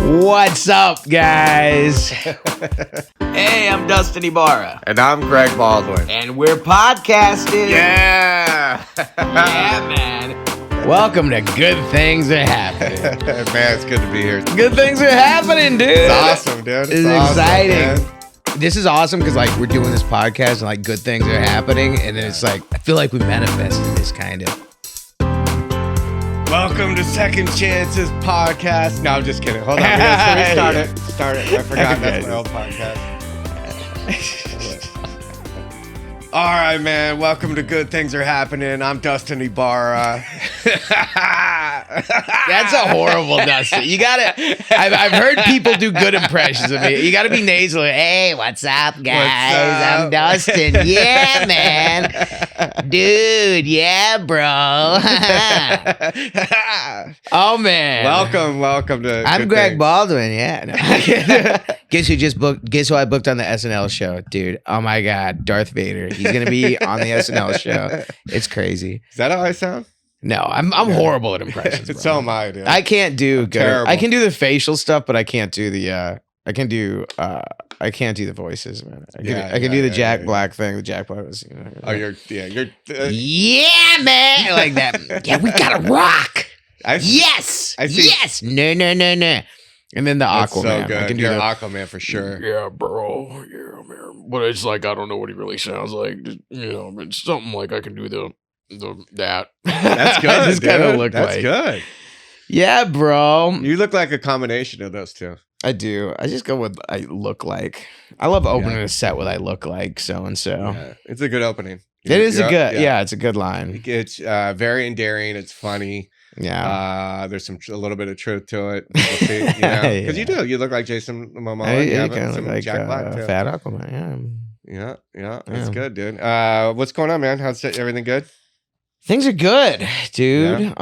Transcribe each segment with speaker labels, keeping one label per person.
Speaker 1: What's up, guys? Hey, I'm Dustin Ibarra.
Speaker 2: And I'm Greg Baldwin.
Speaker 1: And we're podcasting.
Speaker 2: Yeah!
Speaker 1: Yeah, man. Welcome to Good Things Are Happening.
Speaker 2: Man, it's good to be here.
Speaker 1: Good things are happening, dude.
Speaker 2: It's awesome, dude.
Speaker 1: It's
Speaker 2: awesome,
Speaker 1: exciting.
Speaker 2: Man.
Speaker 1: This is awesome because, like, we're doing this podcast and, like, good things are happening. And then it's like, I feel like we manifested this kind of.
Speaker 2: Welcome to Second Chances Podcast. No, I'm just kidding. Hold on. We gotta restart it. Start it. I forgot that's my old podcast. All right, man. Welcome to Good Things Are Happening. I'm Dustin Ibarra.
Speaker 1: That's a horrible Dustin. You gotta. I've heard people do good impressions of me. You gotta be nasal. Hey, what's up, guys?
Speaker 2: What's up?
Speaker 1: I'm Dustin. Yeah, man. Dude, yeah, bro. Oh man.
Speaker 2: Welcome to.
Speaker 1: I'm
Speaker 2: Good
Speaker 1: Greg
Speaker 2: Things.
Speaker 1: Baldwin. Yeah. No. Guess who just booked? Guess who I booked on the SNL show, dude? Oh my God, Darth Vader. He's gonna be on the SNL show. It's crazy.
Speaker 2: Is that how I sound?
Speaker 1: No, I'm horrible at impressions. Bro.
Speaker 2: So am I, dude.
Speaker 1: I can't do good.
Speaker 2: terrible.
Speaker 1: I can do the facial stuff, but I can't do the. I can't do the voices, man. I can do the Jack Black thing. The Jack Black was.
Speaker 2: Oh, you're.
Speaker 1: Yeah, man. I like that. Yeah, we gotta rock. Yes. Yes. No. And then the
Speaker 2: That's
Speaker 1: Aquaman.
Speaker 2: so
Speaker 1: I
Speaker 2: good.
Speaker 1: can do
Speaker 2: You're
Speaker 1: the
Speaker 2: Aquaman for sure.
Speaker 3: Yeah, bro. Yeah, man. But it's like I don't know what he really sounds like. Just, it's something like I can do that.
Speaker 2: That's good.
Speaker 1: I just kind of
Speaker 2: dude.
Speaker 1: look
Speaker 2: That's
Speaker 1: like.
Speaker 2: good.
Speaker 1: Yeah, bro.
Speaker 2: You look like a combination of those two.
Speaker 1: I do. I just go with I look like. I love opening a set with I look like so and so.
Speaker 2: Yeah. It's a good opening.
Speaker 1: It is a good. Yeah, it's a good line.
Speaker 2: It's very endearing. It's funny.
Speaker 1: Yeah.
Speaker 2: There's a little bit of truth to it. Because you do. You look like Jason Momoa.
Speaker 1: You
Speaker 2: You
Speaker 1: kind of
Speaker 2: some
Speaker 1: look like
Speaker 2: Jack Black too.
Speaker 1: Fat Aquaman. Yeah.
Speaker 2: Yeah. It's
Speaker 1: Yeah.
Speaker 2: good, dude. What's going on, man? How's everything good?
Speaker 1: Things are good, dude.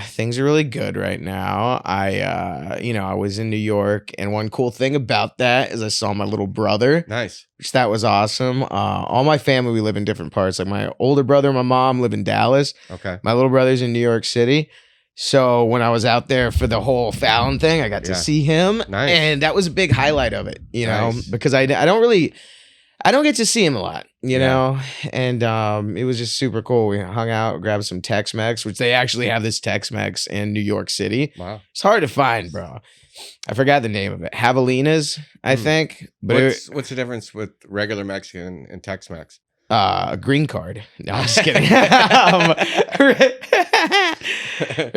Speaker 1: Things are really good right now. I was in New York, and one cool thing about that is I saw my little brother,
Speaker 2: Nice.
Speaker 1: which that was awesome. All my family, we live in different parts. Like my older brother and my mom live in Dallas.
Speaker 2: Okay.
Speaker 1: My little brother's in New York City. So when I was out there for the whole Fallon thing, I got to see him.
Speaker 2: Nice.
Speaker 1: And that was a big highlight of it,
Speaker 2: Nice.
Speaker 1: because I don't get to see him a lot, know, and it was just super cool. We hung out, grabbed some Tex-Mex, which they actually have this Tex-Mex in New York City.
Speaker 2: Wow.
Speaker 1: It's hard to find, bro. I forgot the name of it. Javelina's, I think. But
Speaker 2: What's the difference with regular Mexican and Tex-Mex?
Speaker 1: a green card. No, I'm just kidding.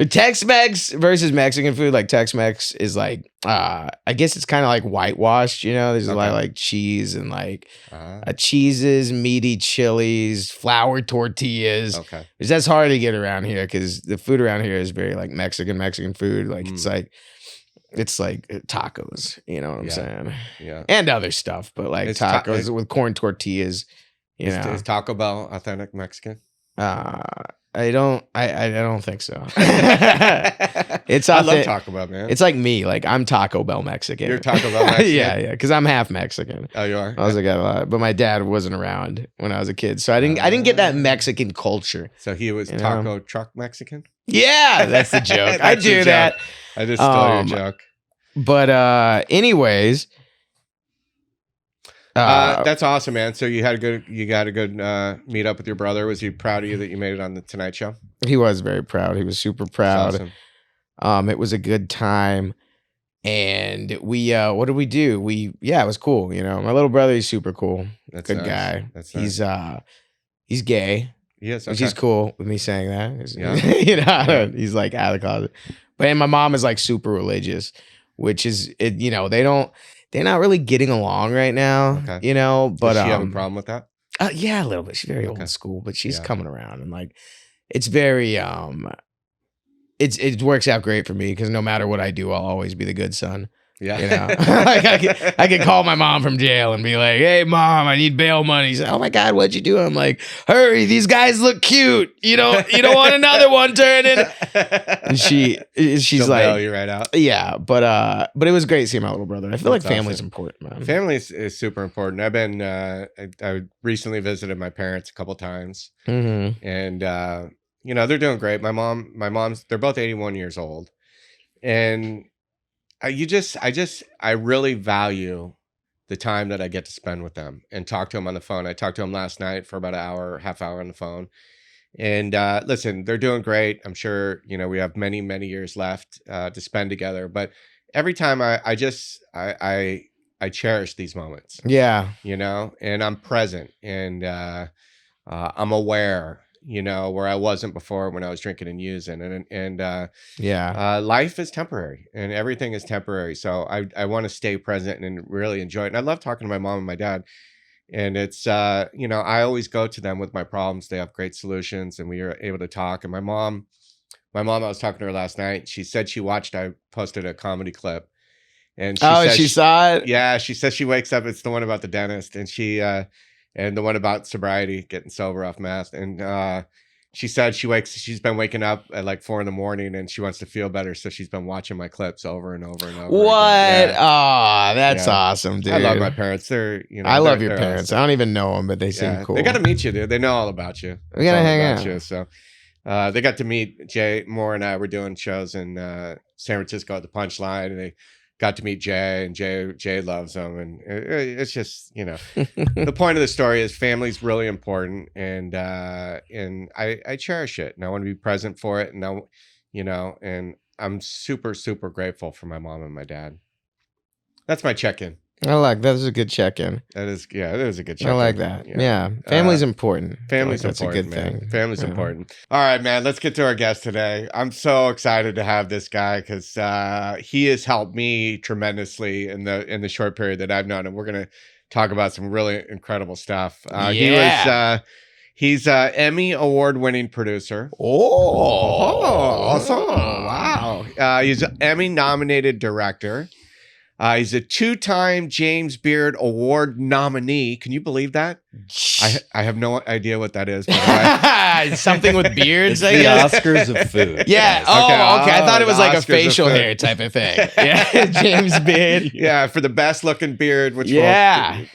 Speaker 1: Tex-Mex versus Mexican food, like Tex-Mex is like, I guess it's kind of like whitewashed, There's a lot of like cheese and like cheeses, meaty chilies, flour tortillas.
Speaker 2: Okay.
Speaker 1: Which that's hard to get around here because the food around here is very like Mexican food. Like it's like tacos, you know what I'm saying?
Speaker 2: Yeah.
Speaker 1: And other stuff, but like tacos with corn tortillas.
Speaker 2: Is Taco Bell authentic Mexican?
Speaker 1: I don't think so. It's
Speaker 2: I love Taco Bell, man.
Speaker 1: It's like me. Like I'm Taco Bell Mexican.
Speaker 2: You're Taco Bell Mexican?
Speaker 1: yeah, because I'm half Mexican.
Speaker 2: Oh, you are?
Speaker 1: I was like, but my dad wasn't around when I was a kid, so I didn't get that Mexican culture.
Speaker 2: So he was taco truck Mexican?
Speaker 1: Yeah, that's the joke. I do that.
Speaker 2: I just stole your joke.
Speaker 1: But anyways.
Speaker 2: That's awesome, man. So you got a good meet up with your brother. Was he proud of you that you made it on the Tonight Show?
Speaker 1: He was very proud. He was super proud.
Speaker 2: That's awesome.
Speaker 1: It was a good time. And we what did we do? It was cool, My little brother, he's super cool.
Speaker 2: That's
Speaker 1: good
Speaker 2: nice.
Speaker 1: guy.
Speaker 2: That's nice.
Speaker 1: He's gay.
Speaker 2: Yes,
Speaker 1: Which he's cool with me saying that.
Speaker 2: Yeah.
Speaker 1: He's like out of the closet. And my mom is like super religious, which is they're not really getting along right now,
Speaker 2: Okay.
Speaker 1: But
Speaker 2: does she have a problem with that?
Speaker 1: Yeah, a little bit. She's very
Speaker 2: Okay.
Speaker 1: old school, but she's coming around and like it's very it works out great for me because no matter what I do, I'll always be the good son.
Speaker 2: Yeah.
Speaker 1: Like I could call my mom from jail and be like, "Hey, mom, I need bail money." She's like, "Oh my God, what'd you do?" I'm like, "Hurry, these guys look cute. You don't want another one turning." And she's
Speaker 2: She'll
Speaker 1: like,
Speaker 2: bail you right out.
Speaker 1: "Yeah," but it was great seeing my little brother. I feel
Speaker 2: That's
Speaker 1: like family's
Speaker 2: awesome.
Speaker 1: important, man.
Speaker 2: Family is super important. I've been I recently visited my parents a couple times,
Speaker 1: Mm-hmm.
Speaker 2: and they're doing great. My mom's they're both 81 years old, and I really value the time that I get to spend with them and talk to them on the phone. I talked to them last night for about an hour, half hour on the phone. And listen, they're doing great. I'm sure, we have many, many years left to spend together. But every time I cherish these moments.
Speaker 1: Yeah.
Speaker 2: And I'm present and I'm aware, where I wasn't before when I was drinking and using. Life is temporary and everything is temporary. So I want to stay present and really enjoy it. And I love talking to my mom and my dad. And it's, I always go to them with my problems. They have great solutions and we are able to talk. And my mom, I was talking to her last night. She said I posted a comedy clip. And she
Speaker 1: saw it?
Speaker 2: Yeah, she says she wakes up. It's the one about the dentist. And and the one about sobriety, getting sober off meth. And she said she's been waking up at like 4 a.m. and she wants to feel better. So she's been watching my clips over and over and over.
Speaker 1: What?
Speaker 2: Again. Yeah.
Speaker 1: Oh, that's awesome, dude.
Speaker 2: I love my parents.
Speaker 1: I love your parents. Awesome. I don't even know them, but they seem cool.
Speaker 2: They got to meet you, dude. They know all about you.
Speaker 1: We got to hang out.
Speaker 2: You, so they got to meet Jay Moore and I were doing shows in San Francisco at the Punchline, and they got to meet Jay, and Jay loves them. And it's just, the point of the story is family's really important. And I cherish it and I want to be present for it. And and I'm super, super grateful for my mom and my dad. That's my check-in.
Speaker 1: That was a good check-in.
Speaker 2: It is a good check-in.
Speaker 1: I like that. Yeah. Family's important.
Speaker 2: Family's important, that's a good thing. Family's important. All right, man, let's get to our guest today. I'm so excited to have this guy because he has helped me tremendously in the short period that I've known him. We're going to talk about some really incredible stuff. He's an Emmy award-winning producer. Awesome. Wow. He's an Emmy-nominated director. He's a 2-time James Beard Award nominee. Can you believe that? I have no idea what that is.
Speaker 1: Something with beards,
Speaker 4: I guess. The Oscars of food.
Speaker 1: Yeah. Okay. I thought it was like a facial hair type of thing. Yeah. James Beard.
Speaker 2: Yeah, for the best looking beard. Which
Speaker 1: and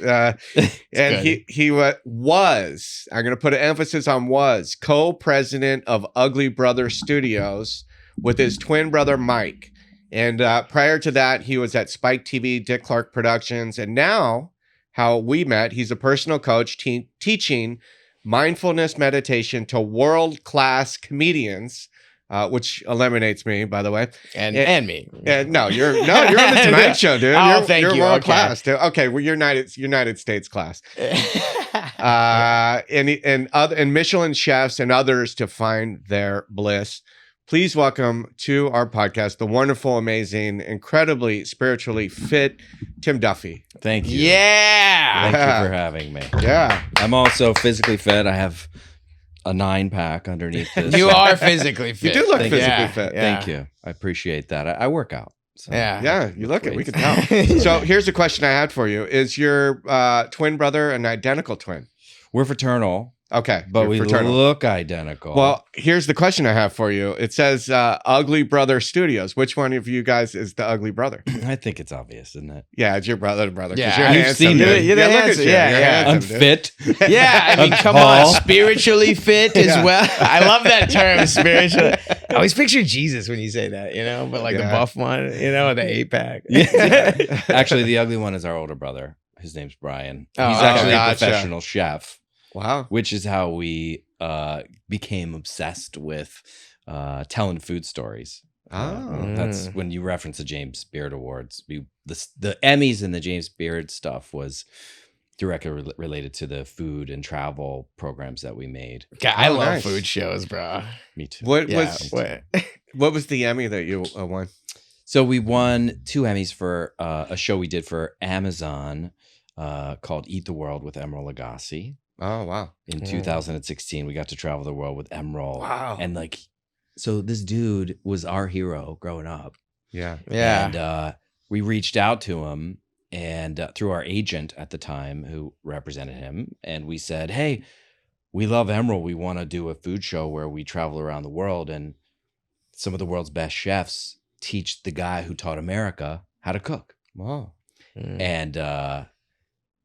Speaker 2: he was, I'm going to put an emphasis on was, co-president of Ugly Brother Studios with his twin brother, Mike. And prior to that, he was at Spike TV, Dick Clark Productions. And now, how we met, he's a personal coach teaching mindfulness meditation to world-class comedians, which eliminates me, by the way.
Speaker 1: And me.
Speaker 2: No, you're on the Tonight Show, dude.
Speaker 1: Thank you.
Speaker 2: You're world class, dude. Okay, well, you're United States class. and Michelin chefs and others to find their bliss. Please welcome to our podcast the wonderful, amazing, incredibly spiritually fit Tim Duffy.
Speaker 4: Thank you.
Speaker 1: Yeah.
Speaker 4: Thank you for having me.
Speaker 2: Yeah.
Speaker 4: I'm also physically fit. I have a 9-pack underneath this.
Speaker 1: You are physically fit.
Speaker 2: You do look physically fit.
Speaker 4: Yeah. Thank you. I appreciate that. I work out. So.
Speaker 2: Yeah, you look it. We can tell. So here's a question I had for you. Is your twin brother an identical twin?
Speaker 4: We're fraternal.
Speaker 2: Okay.
Speaker 4: But we look identical.
Speaker 2: Well, here's the question I have for you. It says Ugly Brother Studios. Which one of you guys is the ugly brother?
Speaker 4: I think it's obvious, isn't it?
Speaker 2: Yeah, it's your brother.
Speaker 1: Yeah,
Speaker 4: you've seen it.
Speaker 2: You're look at you.
Speaker 1: Yeah.
Speaker 4: Unfit.
Speaker 1: Yeah, I mean, come on. Spiritually fit as well. I love that term, spiritually. I always picture Jesus when you say that, but like the buff one, the 8-pack.
Speaker 4: Yeah. Actually, the ugly one is our older brother. His name's Brian. He's actually a professional chef.
Speaker 2: Wow.
Speaker 4: Which is how we became obsessed with telling food stories. That's when you reference the James Beard Awards. The Emmys and the James Beard stuff was directly related to the food and travel programs that we made.
Speaker 1: God, I love food shows, bro.
Speaker 4: Me too.
Speaker 2: What was the Emmy that you won?
Speaker 4: So we won 2 Emmys for a show we did for Amazon called Eat the World with Emeril Lagasse.
Speaker 2: Oh, wow.
Speaker 4: In 2016, we got to travel the world with Emeril.
Speaker 2: Wow.
Speaker 4: And so this dude was our hero growing up.
Speaker 2: Yeah.
Speaker 4: And we reached out to him and through our agent at the time who represented him. And we said, hey, we love Emeril. We want to do a food show where we travel around the world. And some of the world's best chefs teach the guy who taught America how to cook.
Speaker 2: Wow.
Speaker 4: And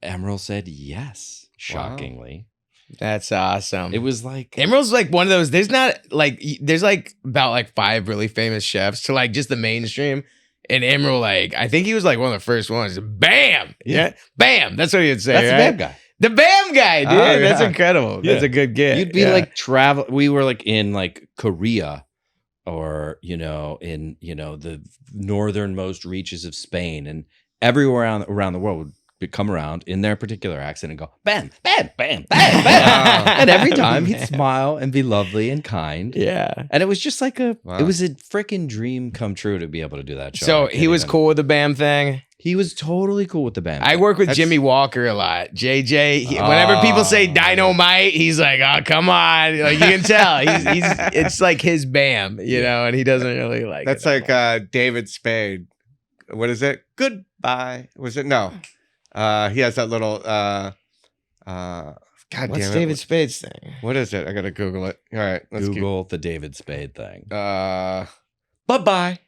Speaker 4: Emeril said yes. Shockingly.
Speaker 1: Wow. That's awesome.
Speaker 4: It was like
Speaker 1: Emeril's like one of those. There's about 5 really famous chefs to like just the mainstream. And Emerald, like, I think he was like one of the first ones. Bam! Yeah. Bam! That's what he would say.
Speaker 4: That's
Speaker 1: right?
Speaker 4: the BAM guy.
Speaker 1: The BAM guy, dude.
Speaker 2: Oh,
Speaker 1: That's
Speaker 2: yeah.
Speaker 1: incredible.
Speaker 4: Yeah.
Speaker 1: That's a good get.
Speaker 4: You'd be like travel. We were like in like Korea, or in the northernmost reaches of Spain, and everywhere around the world would come around in their particular accent and go bam, bam, bam, bam, bam, and every time he'd smile and be lovely and kind.
Speaker 1: Yeah.
Speaker 4: And it was just like it
Speaker 2: Wow.
Speaker 4: was a freaking dream come true to be able to do that show.
Speaker 1: So
Speaker 4: I can't
Speaker 1: he was
Speaker 4: even-
Speaker 1: cool with the BAM thing.
Speaker 4: He was totally cool with the band.
Speaker 1: I work with
Speaker 2: That's-
Speaker 1: Jimmy Walker a lot. JJ, whenever people say Dynamite, he's like, "Oh, come on!" Like you can tell, he's it's like his BAM, and he doesn't really like.
Speaker 2: That's
Speaker 1: it.
Speaker 2: like David Spade. What is it? Goodbye. Was it? No. He has that little. God
Speaker 1: What's
Speaker 2: damn it.
Speaker 1: David Spade's thing?
Speaker 2: What is it? I gotta Google it. All right, let's
Speaker 4: Google the David Spade thing.
Speaker 2: Bye-bye.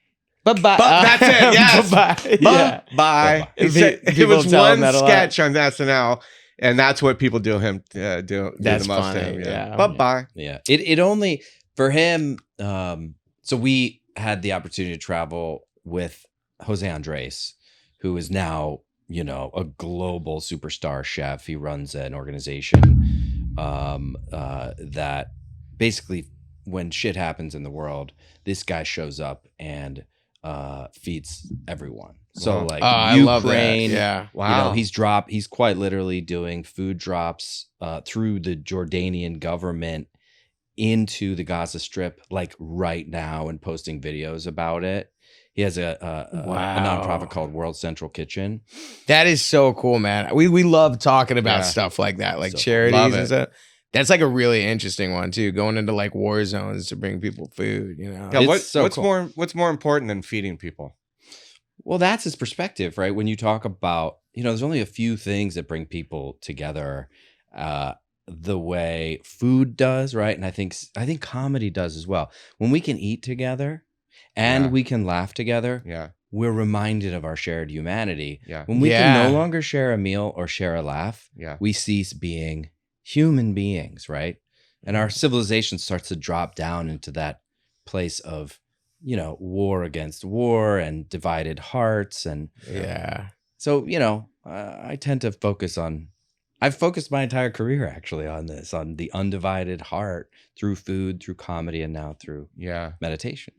Speaker 1: Bye-bye.
Speaker 2: That's it, yes.
Speaker 1: Bye-bye. Yeah.
Speaker 2: Bye. He said, it
Speaker 1: People
Speaker 2: was
Speaker 1: tell him
Speaker 2: one
Speaker 1: that a lot.
Speaker 2: sketch on SNL, and that's what people do
Speaker 1: That's
Speaker 2: the most
Speaker 1: funny,
Speaker 2: to him.
Speaker 1: yeah.
Speaker 2: Bye-bye.
Speaker 4: Yeah. It only for him. So we had the opportunity to travel with Jose Andres, who is now, a global superstar chef. He runs an organization that basically, when shit happens in the world, this guy shows up and feeds everyone. So
Speaker 2: Wow.
Speaker 4: like
Speaker 1: I
Speaker 4: Ukraine,
Speaker 1: love that. Yeah.
Speaker 2: Wow.
Speaker 4: he's quite literally doing food drops through the Jordanian government into the Gaza Strip, like right now, and posting videos about it. He has a nonprofit called World Central Kitchen.
Speaker 1: That is so cool, man. We love talking about
Speaker 2: Yeah.
Speaker 1: stuff like that, like
Speaker 4: So
Speaker 1: charities
Speaker 2: love
Speaker 1: and
Speaker 2: it.
Speaker 1: stuff. That's like a really interesting one too, going into like war zones to bring people food,
Speaker 2: Yeah,
Speaker 4: It's so
Speaker 2: what's
Speaker 4: cool.
Speaker 2: what's more important than feeding people?
Speaker 4: Well, that's his perspective, right? When you talk about, there's only a few things that bring people together the way food does, right? And I think comedy does as well. When we can eat together and
Speaker 2: Yeah.
Speaker 4: we can laugh together,
Speaker 2: Yeah.
Speaker 4: we're reminded of our shared humanity.
Speaker 2: Yeah.
Speaker 4: When we
Speaker 1: Yeah.
Speaker 4: can no longer share a meal or share a laugh,
Speaker 2: Yeah.
Speaker 4: we cease being human beings, right? And our civilization starts to drop down into that place of, war against war and divided hearts. And
Speaker 1: Yeah.
Speaker 4: so, I tend to I've focused my entire career actually on this, on the undivided heart through food, through comedy, and now through
Speaker 2: Yeah.
Speaker 4: meditation.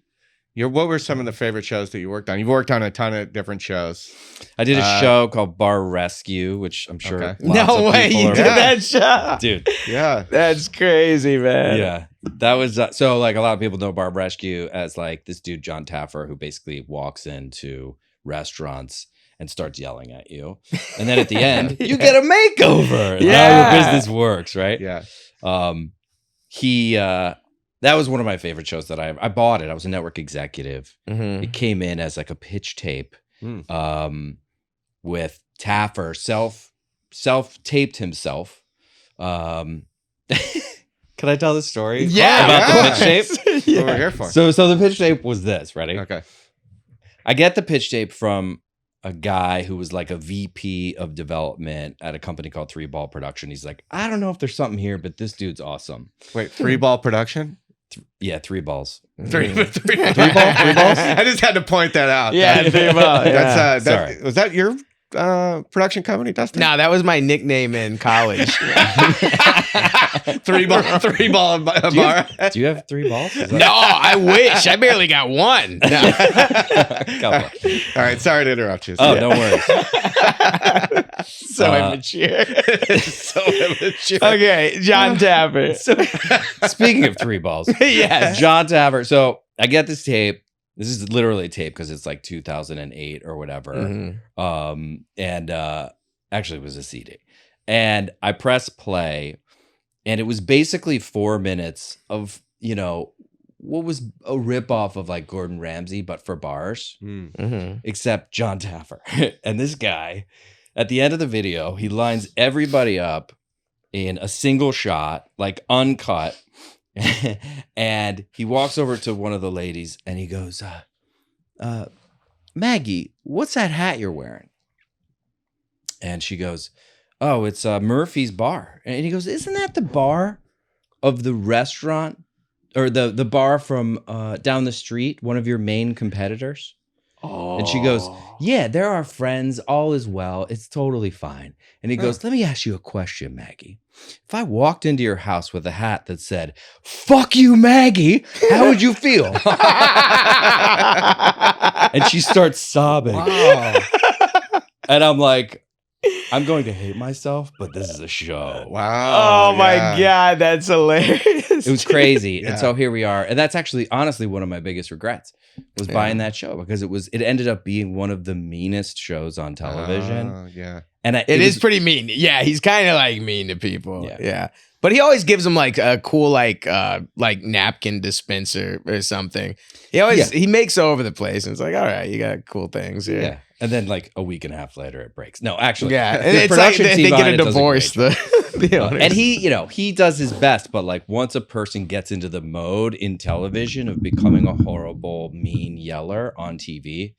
Speaker 2: What were some of the favorite shows that you worked on? You've worked on a ton of different shows.
Speaker 4: I did a show called Bar Rescue, which I'm sure
Speaker 2: Okay.
Speaker 4: lots
Speaker 1: No
Speaker 4: of
Speaker 1: way
Speaker 4: people
Speaker 1: you
Speaker 4: are-
Speaker 1: did
Speaker 2: Yeah.
Speaker 1: that show.
Speaker 4: Dude.
Speaker 2: Yeah.
Speaker 1: That's crazy, man.
Speaker 4: Yeah, that was so like a lot of people know Barb Rescue as like this dude John Taffer who basically walks into restaurants and starts yelling at you, and then at the end you get a makeover. And how
Speaker 1: Yeah.
Speaker 4: your business works, right?
Speaker 2: Yeah.
Speaker 4: That was one of my favorite shows that I bought it. I was a network executive.
Speaker 1: Mhm.
Speaker 4: It came in as like a pitch tape,
Speaker 2: Hmm.
Speaker 4: with Taffer self taped himself. Can I tell this story?
Speaker 1: Yeah,
Speaker 4: about
Speaker 2: yeah.
Speaker 4: the pitch tape.
Speaker 2: What we're here for.
Speaker 4: So the pitch tape was this. Ready?
Speaker 2: Okay.
Speaker 4: I get the pitch tape from a guy who was like a VP of development at a company called 3 Ball Production. He's like, I don't know if there's something here, but this dude's awesome.
Speaker 2: Wait, 3-ball production?
Speaker 4: Yeah, 3 balls.
Speaker 2: Three balls?
Speaker 4: I
Speaker 2: I just had to point that out.
Speaker 1: Yeah, 3 ball. Yeah.
Speaker 2: That's
Speaker 4: Sorry.
Speaker 2: was that your production company, Dustin?
Speaker 1: No, that was my nickname in college.
Speaker 2: 3-ball bar.
Speaker 4: Do you have 3 balls? Is that-
Speaker 1: No, I wish. I barely got one. No.
Speaker 4: Couple.
Speaker 2: All right, sorry to interrupt you.
Speaker 4: Oh, no worries.
Speaker 1: So immature.
Speaker 2: so immature.
Speaker 1: Okay, John Tapper.
Speaker 4: Speaking of 3 balls,
Speaker 1: Yes.
Speaker 4: John Taffer. So I get this tape. This is literally a tape because it's like 2008 or whatever.
Speaker 1: Mhm.
Speaker 4: And actually it was a CD. And I press play, and it was basically 4 minutes of, what was a ripoff of like Gordon Ramsay, but for bars,
Speaker 1: Mhm.
Speaker 4: except John Taffer. And this guy, at the end of the video, he lines everybody up in a single shot, like uncut. And he walks over to one of the ladies and he goes, Maggie, what's that hat you're wearing? And she goes, oh, it's Murphy's Bar. And he goes, isn't that the bar of the restaurant or the bar from down the street, one of your main competitors? And she goes, yeah, they're our friends. All is well. It's totally fine. And he goes, let me ask you a question, Maggie. If I walked into your house with a hat that said, fuck you, Maggie, how would you feel? And she starts sobbing.
Speaker 2: Wow.
Speaker 4: And I'm like, I'm going to hate myself, but this is a show.
Speaker 2: Wow.
Speaker 1: Oh my God, that's hilarious.
Speaker 4: It was crazy.
Speaker 2: Yeah.
Speaker 4: And so here we are. And that's actually, honestly, one of my biggest regrets was buying that show because it ended up being one of the meanest shows on television.
Speaker 2: Oh, yeah.
Speaker 4: And
Speaker 1: It is pretty mean. Yeah, he's kind of like mean to people.
Speaker 4: Yeah.
Speaker 1: Yeah. But he always gives them like a cool like napkin dispenser or something. He makes over the place and it's like, all right, you got cool things here.
Speaker 4: Yeah. And then like a week and a half later it breaks. No, actually.
Speaker 1: Yeah.
Speaker 4: the
Speaker 1: And it's like
Speaker 4: production
Speaker 1: they
Speaker 4: team
Speaker 1: get
Speaker 4: on
Speaker 1: a
Speaker 4: it does
Speaker 1: divorce.
Speaker 4: great job.
Speaker 1: The owners.
Speaker 4: And he does his best, but like once a person gets into the mode in television of becoming a horrible, mean yeller on TV,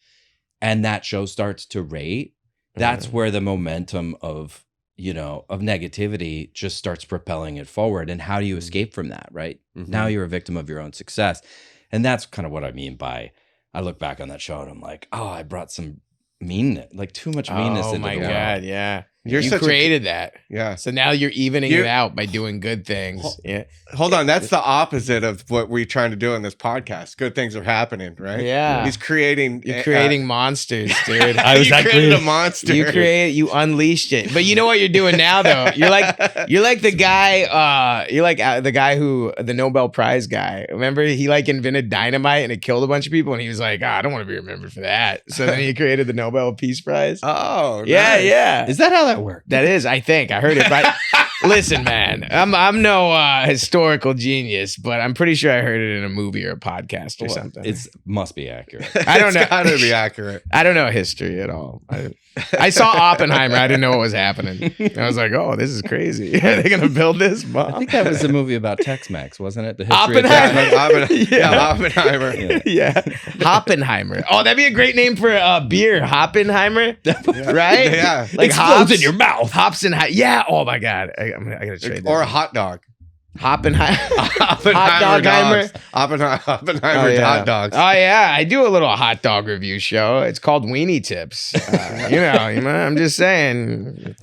Speaker 4: and that show starts to rate, that's where the momentum of negativity just starts propelling it forward. And how do you escape from that, right?
Speaker 2: Mhm.
Speaker 4: Now you're a victim of your own success. And that's kind of what I mean by, I look back on that show and I'm like, oh, I brought some meanness, like too much meanness into
Speaker 1: my
Speaker 4: the world.
Speaker 1: God, yeah.
Speaker 2: You're
Speaker 1: you
Speaker 2: such a-
Speaker 1: created that.
Speaker 2: Yeah.
Speaker 1: So now you're evening it out by doing good things. Yeah.
Speaker 2: Hold on. That's the opposite of what we're trying to do in this podcast. Good things are happening, right?
Speaker 1: Yeah.
Speaker 2: He's creating.
Speaker 1: You're creating monsters, dude.
Speaker 2: You created a monster.
Speaker 1: You unleashed it. But you know what you're doing now, though? You're like the guy. You're like the guy the Nobel Prize guy. Remember, he like invented dynamite and it killed a bunch of people, and he was like, I don't want to be remembered for that. So then he created the Nobel Peace Prize.
Speaker 2: Oh,
Speaker 1: yeah,
Speaker 2: nice.
Speaker 1: yeah.
Speaker 4: Is that how that worked?
Speaker 1: That is, I think. I heard it. But listen, man, I'm no historical genius, but I'm pretty sure I heard it in a movie or a podcast or something.
Speaker 4: It must be accurate.
Speaker 1: I don't know.
Speaker 2: It's gotta be accurate.
Speaker 1: I don't know history at all. I saw Oppenheimer. I didn't know what was happening. I was like, oh, this is crazy. Are they going to build this bomb?
Speaker 4: I think that was a movie about Tex-Mex, wasn't it? The history
Speaker 1: Oppenheimer.
Speaker 4: of Tex-Mex.
Speaker 2: Oppenheimer.
Speaker 1: Yeah. Hoppenheimer. Oh, that'd be a great name for a beer. Hoppenheimer. Right?
Speaker 2: Yeah.
Speaker 1: Like
Speaker 4: Explodes
Speaker 1: hops
Speaker 4: in your mouth.
Speaker 1: Hops and yeah. Oh my God. I got to trade that.
Speaker 2: Or a hot dog.
Speaker 1: Oppenheimer.
Speaker 2: Oppenheimer dogs. Oppenheimer hot dogs.
Speaker 1: Oh yeah, I do a little hot dog review show. It's called Weenie Tips. I'm just saying.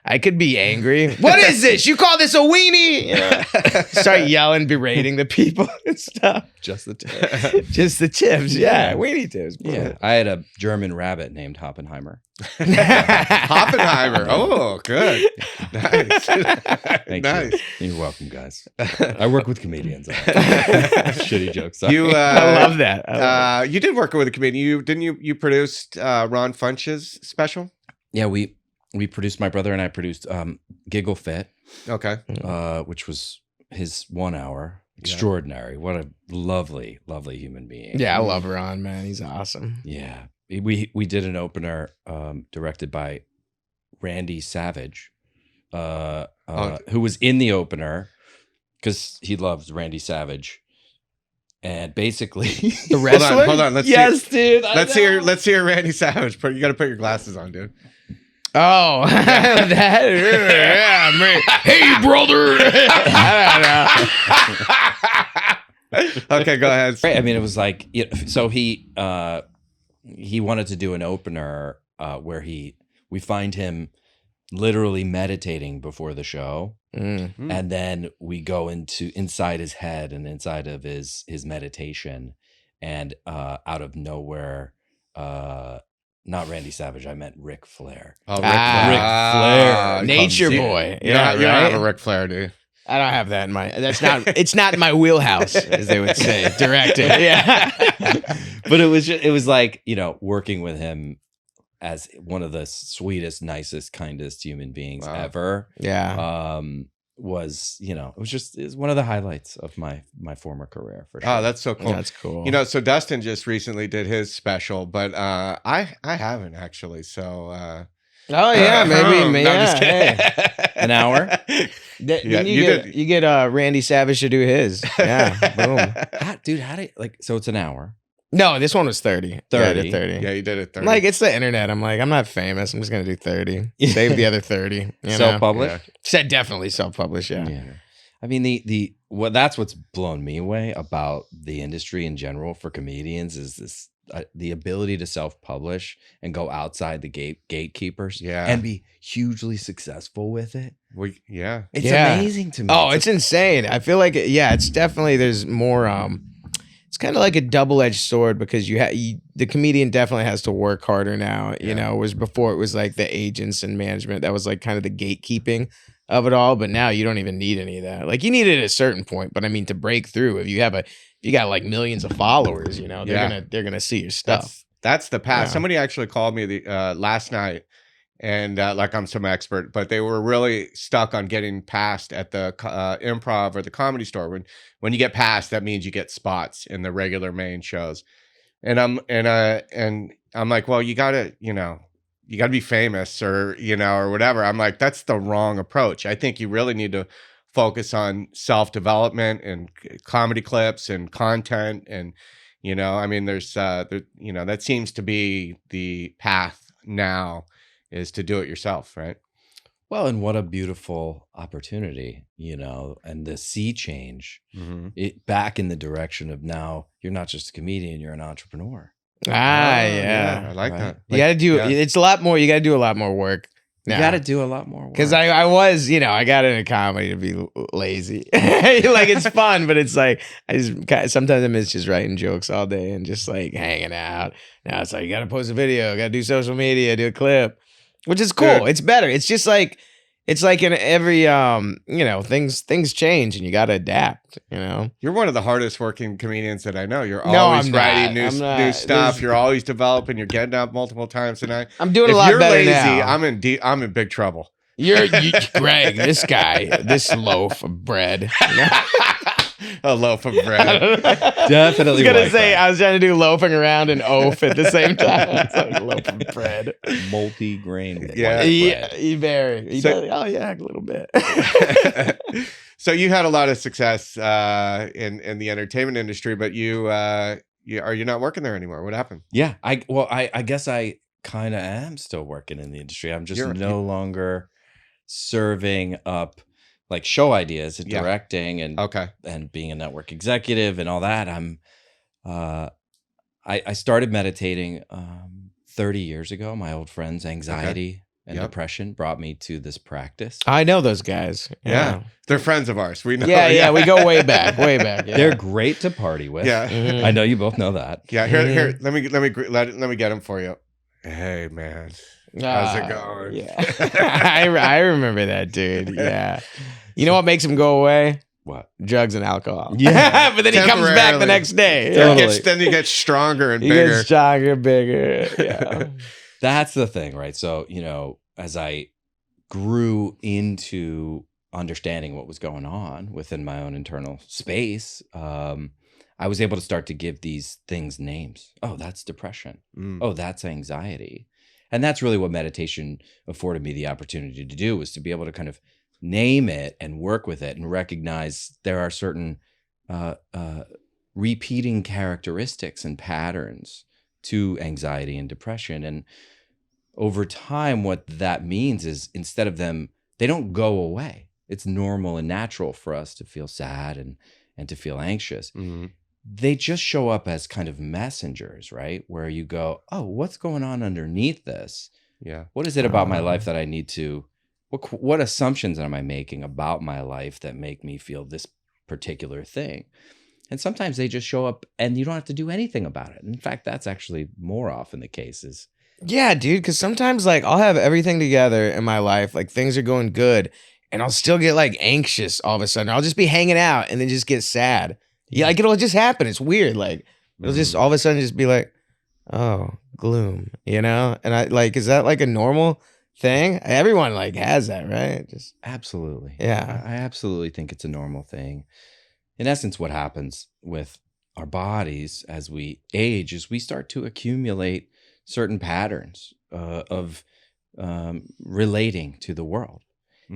Speaker 1: I could be angry. What is this? You call this a weenie? Start yelling, berating the people and stuff.
Speaker 4: Just the tip.
Speaker 1: Just the tips. Yeah, Weenie Tips.
Speaker 4: Yeah, I had a German rabbit named Hoppenheimer.
Speaker 2: Oppenheimer. Oh, good. Nice.
Speaker 4: Thank
Speaker 2: Nice.
Speaker 4: you. You're welcome, guys. I work with comedians. Shitty jokes. Sorry.
Speaker 2: I
Speaker 1: love that.
Speaker 2: You did work with a comedian. You produced Ron Funch's special?
Speaker 4: Yeah, we produced, my brother and I produced Giggle Fit,
Speaker 2: Okay.
Speaker 4: which was his 1 hour. Extraordinary. What a lovely, lovely human being.
Speaker 1: Yeah, I love Ron, man. He's awesome.
Speaker 4: Yeah. We did an opener directed by Randy Savage, who was in the opener because he loves Randy Savage. And basically,
Speaker 1: The wrestler.
Speaker 2: Hold on. Let's
Speaker 4: dude.
Speaker 2: Let's hear Randy Savage. You got to put your glasses on, dude.
Speaker 1: Oh, that. Yeah, man. Hey, brother. I don't know.
Speaker 2: Okay, go ahead.
Speaker 4: Right. I mean, it was like, so he wanted to do an opener where we find him literally meditating before the show.
Speaker 1: Mm.
Speaker 4: And then we go inside his head and inside of his meditation, and out of nowhere, not Randy Savage, I meant Ric Flair.
Speaker 2: Oh,
Speaker 1: Ric
Speaker 4: Flair.
Speaker 1: Nature
Speaker 4: comes in.
Speaker 1: Boy.
Speaker 2: You don't have a Ric Flair, do you?
Speaker 1: I don't have that in my. It's not in my wheelhouse, as they would say. Directing. Yeah.
Speaker 4: But it was like, working with him as one of the sweetest, nicest, kindest human beings ever.
Speaker 1: Yeah.
Speaker 4: Was it was one of the highlights of my former career for sure.
Speaker 2: Oh, that's so cool.
Speaker 1: That's cool.
Speaker 2: So Dustin just recently did his special, but I haven't actually. So
Speaker 1: Oh yeah, maybe.
Speaker 2: No, I'm just kidding.
Speaker 1: Hey.
Speaker 4: An hour.
Speaker 1: Then you get Randy Savage to do his. Yeah, boom.
Speaker 4: Dude, how do you, so it's an hour.
Speaker 1: No, this one was 30.
Speaker 4: 30.
Speaker 1: Yeah, I did 30.
Speaker 2: Yeah, you did it 30.
Speaker 1: I'm like, it's the internet. I'm like, I'm not famous. I'm just gonna do 30. Save the other 30.
Speaker 4: Self-published.
Speaker 1: Said definitely self-published. Yeah.
Speaker 4: I mean, that's what's blown me away about the industry in general for comedians is this the ability to self-publish and go outside the gatekeepers
Speaker 2: Yeah.
Speaker 4: and be hugely successful with it.
Speaker 2: Yeah.
Speaker 4: It's
Speaker 1: Yeah.
Speaker 4: amazing to me.
Speaker 1: Oh, it's insane. I feel like, it's definitely, there's more, it's kind of like a double-edged sword because the comedian definitely has to work harder now, you know, whereas before it was like the agents and management that was like kind of the gatekeeping of it all, but now you don't even need any of that. Like you need it at a certain point, but I mean to break through, if you got like millions of followers, you know, they're gonna see your stuff.
Speaker 2: That's the path.
Speaker 1: Yeah.
Speaker 2: Somebody actually called me last night, and like I'm some expert, but they were really stuck on getting past at the Improv or the Comedy Store. When you get past, that means you get spots in the regular main shows. And I'm like, well, you gotta be famous or whatever. I'm like, that's the wrong approach. I think you really need to focus on self-development and comedy clips and content. And, I mean, there's, that seems to be the path now, is to do it yourself, right?
Speaker 4: Well, and what a beautiful opportunity, and the sea change it back in the direction of now you're not just a comedian, you're an entrepreneur.
Speaker 2: I like
Speaker 4: Right.
Speaker 2: that.
Speaker 1: You got to do it's a lot more. You got to do a lot more work.
Speaker 4: You got to do a lot more work.
Speaker 1: Because I was, I got into comedy to be lazy. Like it's fun, but it's like sometimes I miss just writing jokes all day and just like hanging out. Now it's like you got to post a video, got to do social media, do a clip, which is cool.
Speaker 2: Dude.
Speaker 1: It's better. It's just like in every things change and you got to adapt.
Speaker 2: You're one of the hardest working comedians that I know. You're
Speaker 1: No,
Speaker 2: always
Speaker 1: I'm
Speaker 2: writing
Speaker 1: not.
Speaker 2: new stuff. You're always developing. You're getting up multiple times a night.
Speaker 1: I'm doing
Speaker 2: If
Speaker 1: a lot
Speaker 2: you're
Speaker 1: better
Speaker 2: lazy,
Speaker 1: now.
Speaker 2: I'm in big trouble.
Speaker 1: Greg, this guy, this loaf of bread.
Speaker 2: A loaf of bread.
Speaker 4: Definitely.
Speaker 1: I was trying to do loafing around and oaf at the same time. It's like loaf of bread.
Speaker 4: Multi-grain.
Speaker 2: Yeah.
Speaker 1: A little bit.
Speaker 2: So you had a lot of success in the entertainment industry, but are you not working there anymore? What happened?
Speaker 4: Yeah, I guess I kind of am still working in the industry. I'm just no longer serving up like show ideas and directing and being a network executive and all that. I started meditating 30 years ago. My old friends' anxiety and depression brought me to this practice.
Speaker 1: I know those guys.
Speaker 2: Yeah. They're friends of ours. We know.
Speaker 1: Yeah, we go way back. Yeah.
Speaker 4: They're great to party with.
Speaker 2: Yeah.
Speaker 4: I know you both know that.
Speaker 2: Yeah. Here. Let me get them for you. Hey, man. How's it going?
Speaker 1: Yeah. I remember that, dude. Yeah. You know what makes him go away?
Speaker 4: What?
Speaker 1: Drugs and alcohol.
Speaker 2: Yeah.
Speaker 1: But then he comes back the next day.
Speaker 4: Totally.
Speaker 2: Then he gets stronger and
Speaker 1: He
Speaker 2: bigger.
Speaker 1: gets stronger, bigger. Yeah.
Speaker 4: That's the thing, right? So, as I grew into understanding what was going on within my own internal space, I was able to start to give these things names. Oh, that's depression. Oh, that's anxiety. And that's really what meditation afforded me the opportunity to do, was to be able to kind of name it and work with it and recognize there are certain repeating characteristics and patterns to anxiety and depression. And over time, what that means is instead of them, they don't go away. It's normal and natural for us to feel sad and to feel anxious.
Speaker 2: Mm-hmm.
Speaker 4: They just show up as kind of messengers, right? Where you go, oh, what's going on underneath this?
Speaker 2: Yeah.
Speaker 4: What is it about my life that I need to, what assumptions am I making about my life that make me feel this particular thing? And sometimes they just show up and you don't have to do anything about it. In fact, that's actually more often the case.
Speaker 1: Yeah, dude, because sometimes like I'll have everything together in my life, like things are going good, and I'll still get like anxious all of a sudden. I'll just be hanging out and then just get sad. Yeah, like it'll just happen. It's weird. Like it'll just all of a sudden just be like, oh, gloom, And I like, is that like a normal thing? Everyone like has that, right? Just
Speaker 4: absolutely.
Speaker 1: Yeah.
Speaker 4: I absolutely think it's a normal thing. In essence, what happens with our bodies as we age is we start to accumulate certain patterns of relating to the world.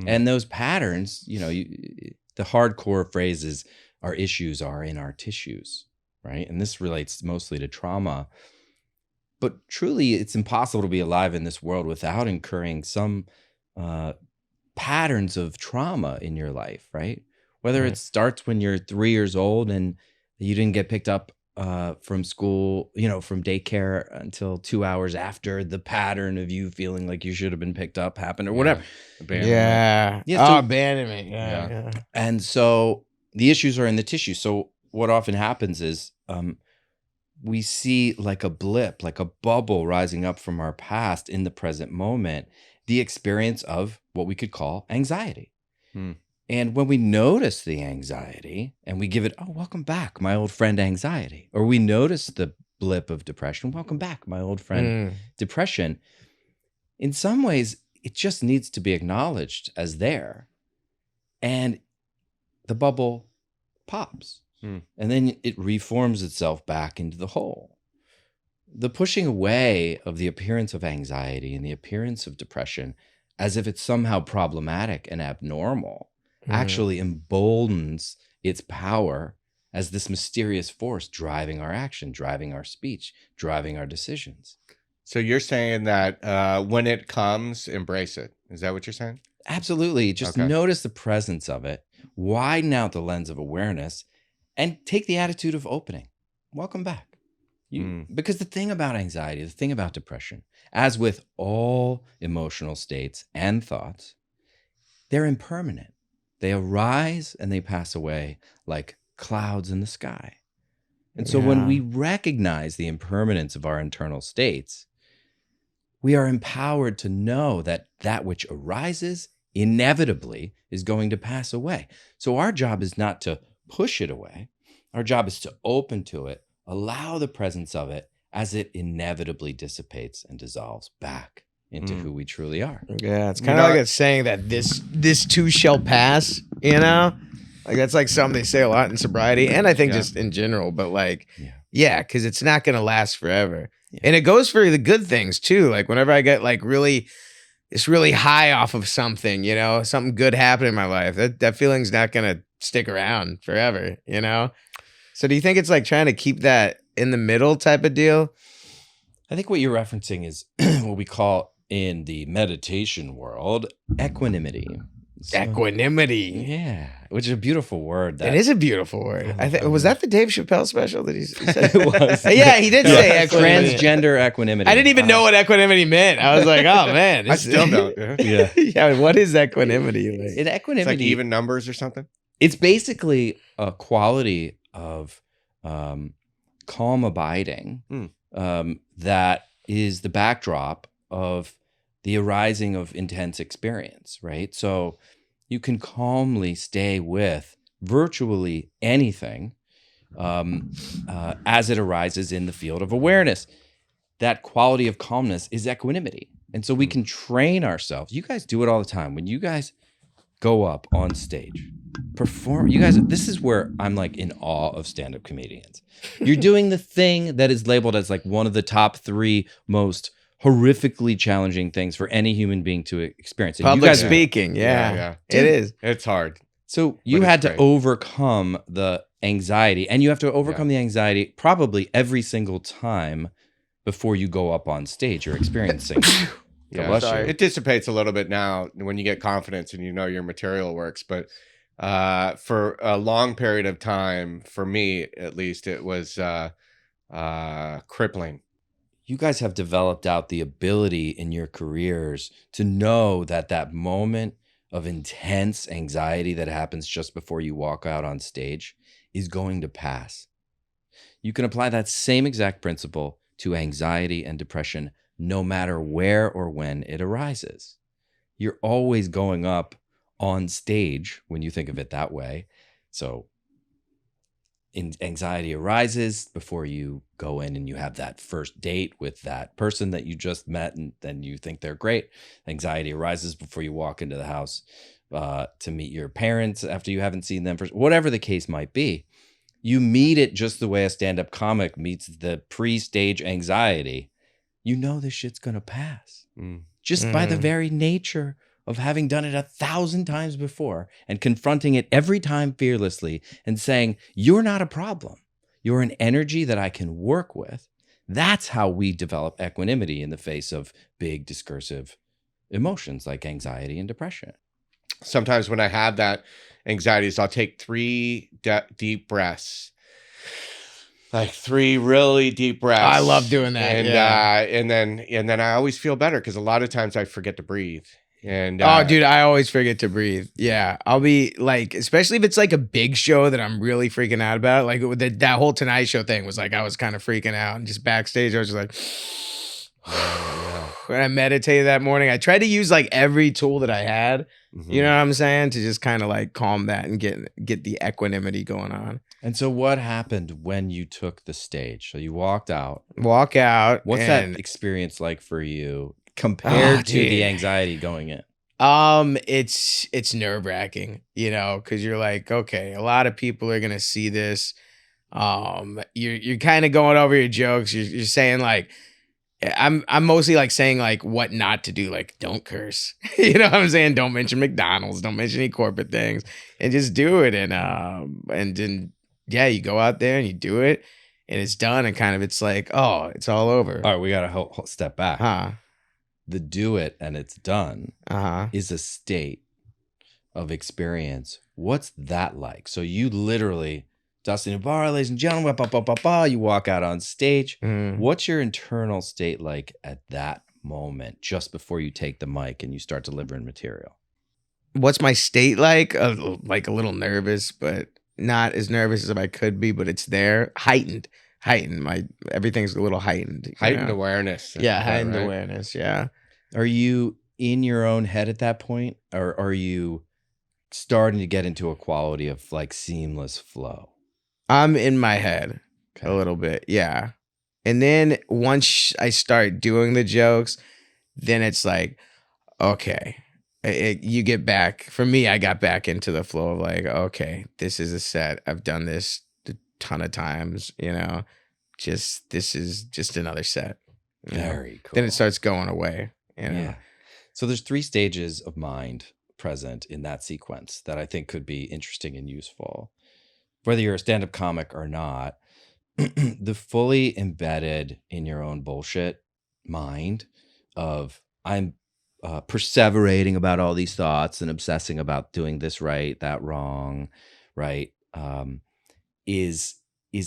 Speaker 4: And those patterns, the hardcore phrase is our issues are in our tissues, right? And this relates mostly to trauma. But truly, it's impossible to be alive in this world without incurring some patterns of trauma in your life, right? Whether it starts when you're 3 years old and you didn't get picked up from school, from daycare until 2 hours after the pattern of you feeling like you should have been picked up happened or whatever.
Speaker 1: Yeah. Abandonment. Yeah.
Speaker 4: And so the issues are in the tissue. So what often happens is we see like a blip, like a bubble rising up from our past in the present moment, the experience of what we could call anxiety. And when we notice the anxiety and we give it, oh, welcome back, my old friend anxiety, or we notice the blip of depression, welcome back, my old friend depression, in some ways, it just needs to be acknowledged as there. And the bubble pops. And then it reforms itself back into the whole. The pushing away of the appearance of anxiety and the appearance of depression as if it's somehow problematic and abnormal actually emboldens its power as this mysterious force driving our action, driving our speech, driving our decisions.
Speaker 2: So you're saying that when it comes, embrace it. Is that what you're saying?
Speaker 4: Absolutely. Just notice the presence of it, widen out the lens of awareness, and take the attitude of opening. Welcome back. Because the thing about anxiety, the thing about depression, as with all emotional states and thoughts, they're impermanent. They arise and they pass away like clouds in the sky. And so when we recognize the impermanence of our internal states, we are empowered to know that that which arises inevitably is going to pass away. So our job is not to push it away. Our job is to open to it, allow the presence of it as it inevitably dissipates and dissolves back into who we truly are.
Speaker 1: Yeah, it's kind of like it's saying that this too shall pass, Like that's like something they say a lot in sobriety, and I think just in general, but like, because it's not going to last forever. Yeah. And it goes for the good things too. Like whenever I get like really high off of something, something good happened in my life, that feeling's not going to stick around forever, So do you think it's like trying to keep that in the middle type of deal?
Speaker 4: I think what you're referencing is what we call in the meditation world equanimity.
Speaker 1: Equanimity.
Speaker 4: Yeah, which is a beautiful word.
Speaker 1: It is a beautiful word. Was that the Dave Chappelle special that he said?
Speaker 4: It was.
Speaker 1: Yeah, he did say equanimity.
Speaker 4: Transgender equanimity.
Speaker 1: I didn't even know what equanimity meant. I was like, oh man.
Speaker 2: I still don't.
Speaker 1: Yeah, what is equanimity?
Speaker 4: In equanimity,
Speaker 2: it's like even numbers or something?
Speaker 4: It's basically a quality of calm abiding that is the backdrop of the arising of intense experience, right? So you can calmly stay with virtually anything as it arises in the field of awareness. That quality of calmness is equanimity. And so we can train ourselves. You guys do it all the time. When you guys go up on stage, perform, you guys, this is where I'm like in awe of stand-up comedians. You're doing the thing that is labeled as like one of the top 3 most horrifically challenging things for any human being to experience. And
Speaker 1: public speaking, yeah. It is.
Speaker 2: It's hard.
Speaker 4: So you had to overcome the anxiety, and you have to overcome the anxiety probably every single time before you go up on stage. You're experiencing.
Speaker 2: It dissipates a little bit now when you get confidence and you know your material works, but for a long period of time, for me at least, it was crippling.
Speaker 4: You guys have developed out the ability in your careers to know that that moment of intense anxiety that happens just before you walk out on stage is going to pass. You can apply that same exact principle to anxiety and depression no matter where or when it arises. You're always going up on stage when you think of it that way. So anxiety arises before you go in and you have that first date with that person that you just met and then you think they're great. Anxiety arises before you walk into the house to meet your parents after you haven't seen them for whatever the case might be. You meet it just the way a stand-up comic meets the pre-stage anxiety. You know this shit's gonna pass just by the very nature of having done it 1,000 times before and confronting it every time fearlessly and saying, you're not a problem. You're an energy that I can work with. That's how we develop equanimity in the face of big discursive emotions like anxiety and depression.
Speaker 2: Sometimes when I have that anxiety, I'll take 3 deep breaths like 3 really deep breaths.
Speaker 1: I love doing that.
Speaker 2: And then I always feel better because a lot of times I forget to breathe. And
Speaker 1: oh, dude, I always forget to breathe. Yeah, I'll be like, especially if it's like a big show that I'm really freaking out about. Like with that whole Tonight Show thing was like I was kind of freaking out, and just backstage I was just like, when I meditated that morning, I tried to use like every tool that I had. You know what I'm saying, to just kind of like calm that and get the equanimity going on.
Speaker 4: And so, what happened when you took the stage? So you walked out.
Speaker 1: Walk out.
Speaker 4: What's that experience like for you compared to the anxiety going in?
Speaker 1: It's nerve-wracking, you know, because you're like, okay, a lot of people are gonna see this. You're kind of going over your jokes. You're saying like, I'm mostly like saying like what not to do, like don't curse. You know what I'm saying? Don't mention McDonald's, don't mention any corporate things, and just do it. And then yeah, you go out there and you do it, and it's done, and kind of it's like, oh, it's all over.
Speaker 4: All right, we got to whole step back.
Speaker 1: Huh.
Speaker 4: The do it and it's done is a state of experience. What's that like? So you literally, Dustin Ibarra, ladies and gentlemen, you walk out on stage. What's your internal state like at that moment, just before you take the mic and you start delivering material?
Speaker 1: What's my state like? Like a little nervous, but not as nervous as I could be, but it's there. Heightened. Everything's a little heightened.
Speaker 2: Heightened awareness.
Speaker 1: Yeah, heightened awareness. Yeah.
Speaker 4: Are you in your own head at that point, or are you starting to get into a quality of like seamless flow?
Speaker 1: I'm in my head a little bit. Yeah. And then once I start doing the jokes, then it's like, okay, you get back. For me, I got back into the flow of like, okay, this is a set. I've done this a ton of times, you know, this is just another set.
Speaker 4: Very cool.
Speaker 1: Then it starts going away. You know?
Speaker 4: Yeah. So there's 3 stages of mind present in that sequence that I think could be interesting and useful. Whether you're a stand-up comic or not, the fully embedded in your own bullshit mind of I'm perseverating about all these thoughts and obsessing about doing this right, that wrong, right, is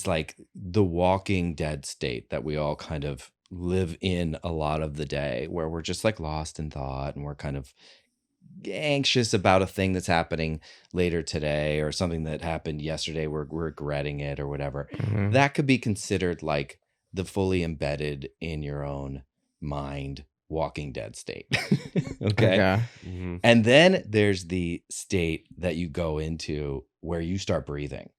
Speaker 4: like the Walking Dead state that we all kind of live in a lot of the day, where we're just like lost in thought and we're kind of anxious about a thing that's happening later today or something that happened yesterday. We're regretting it or whatever. That could be considered like the fully embedded in your own mind Walking Dead state. Okay. And then there's the state that you go into where you start breathing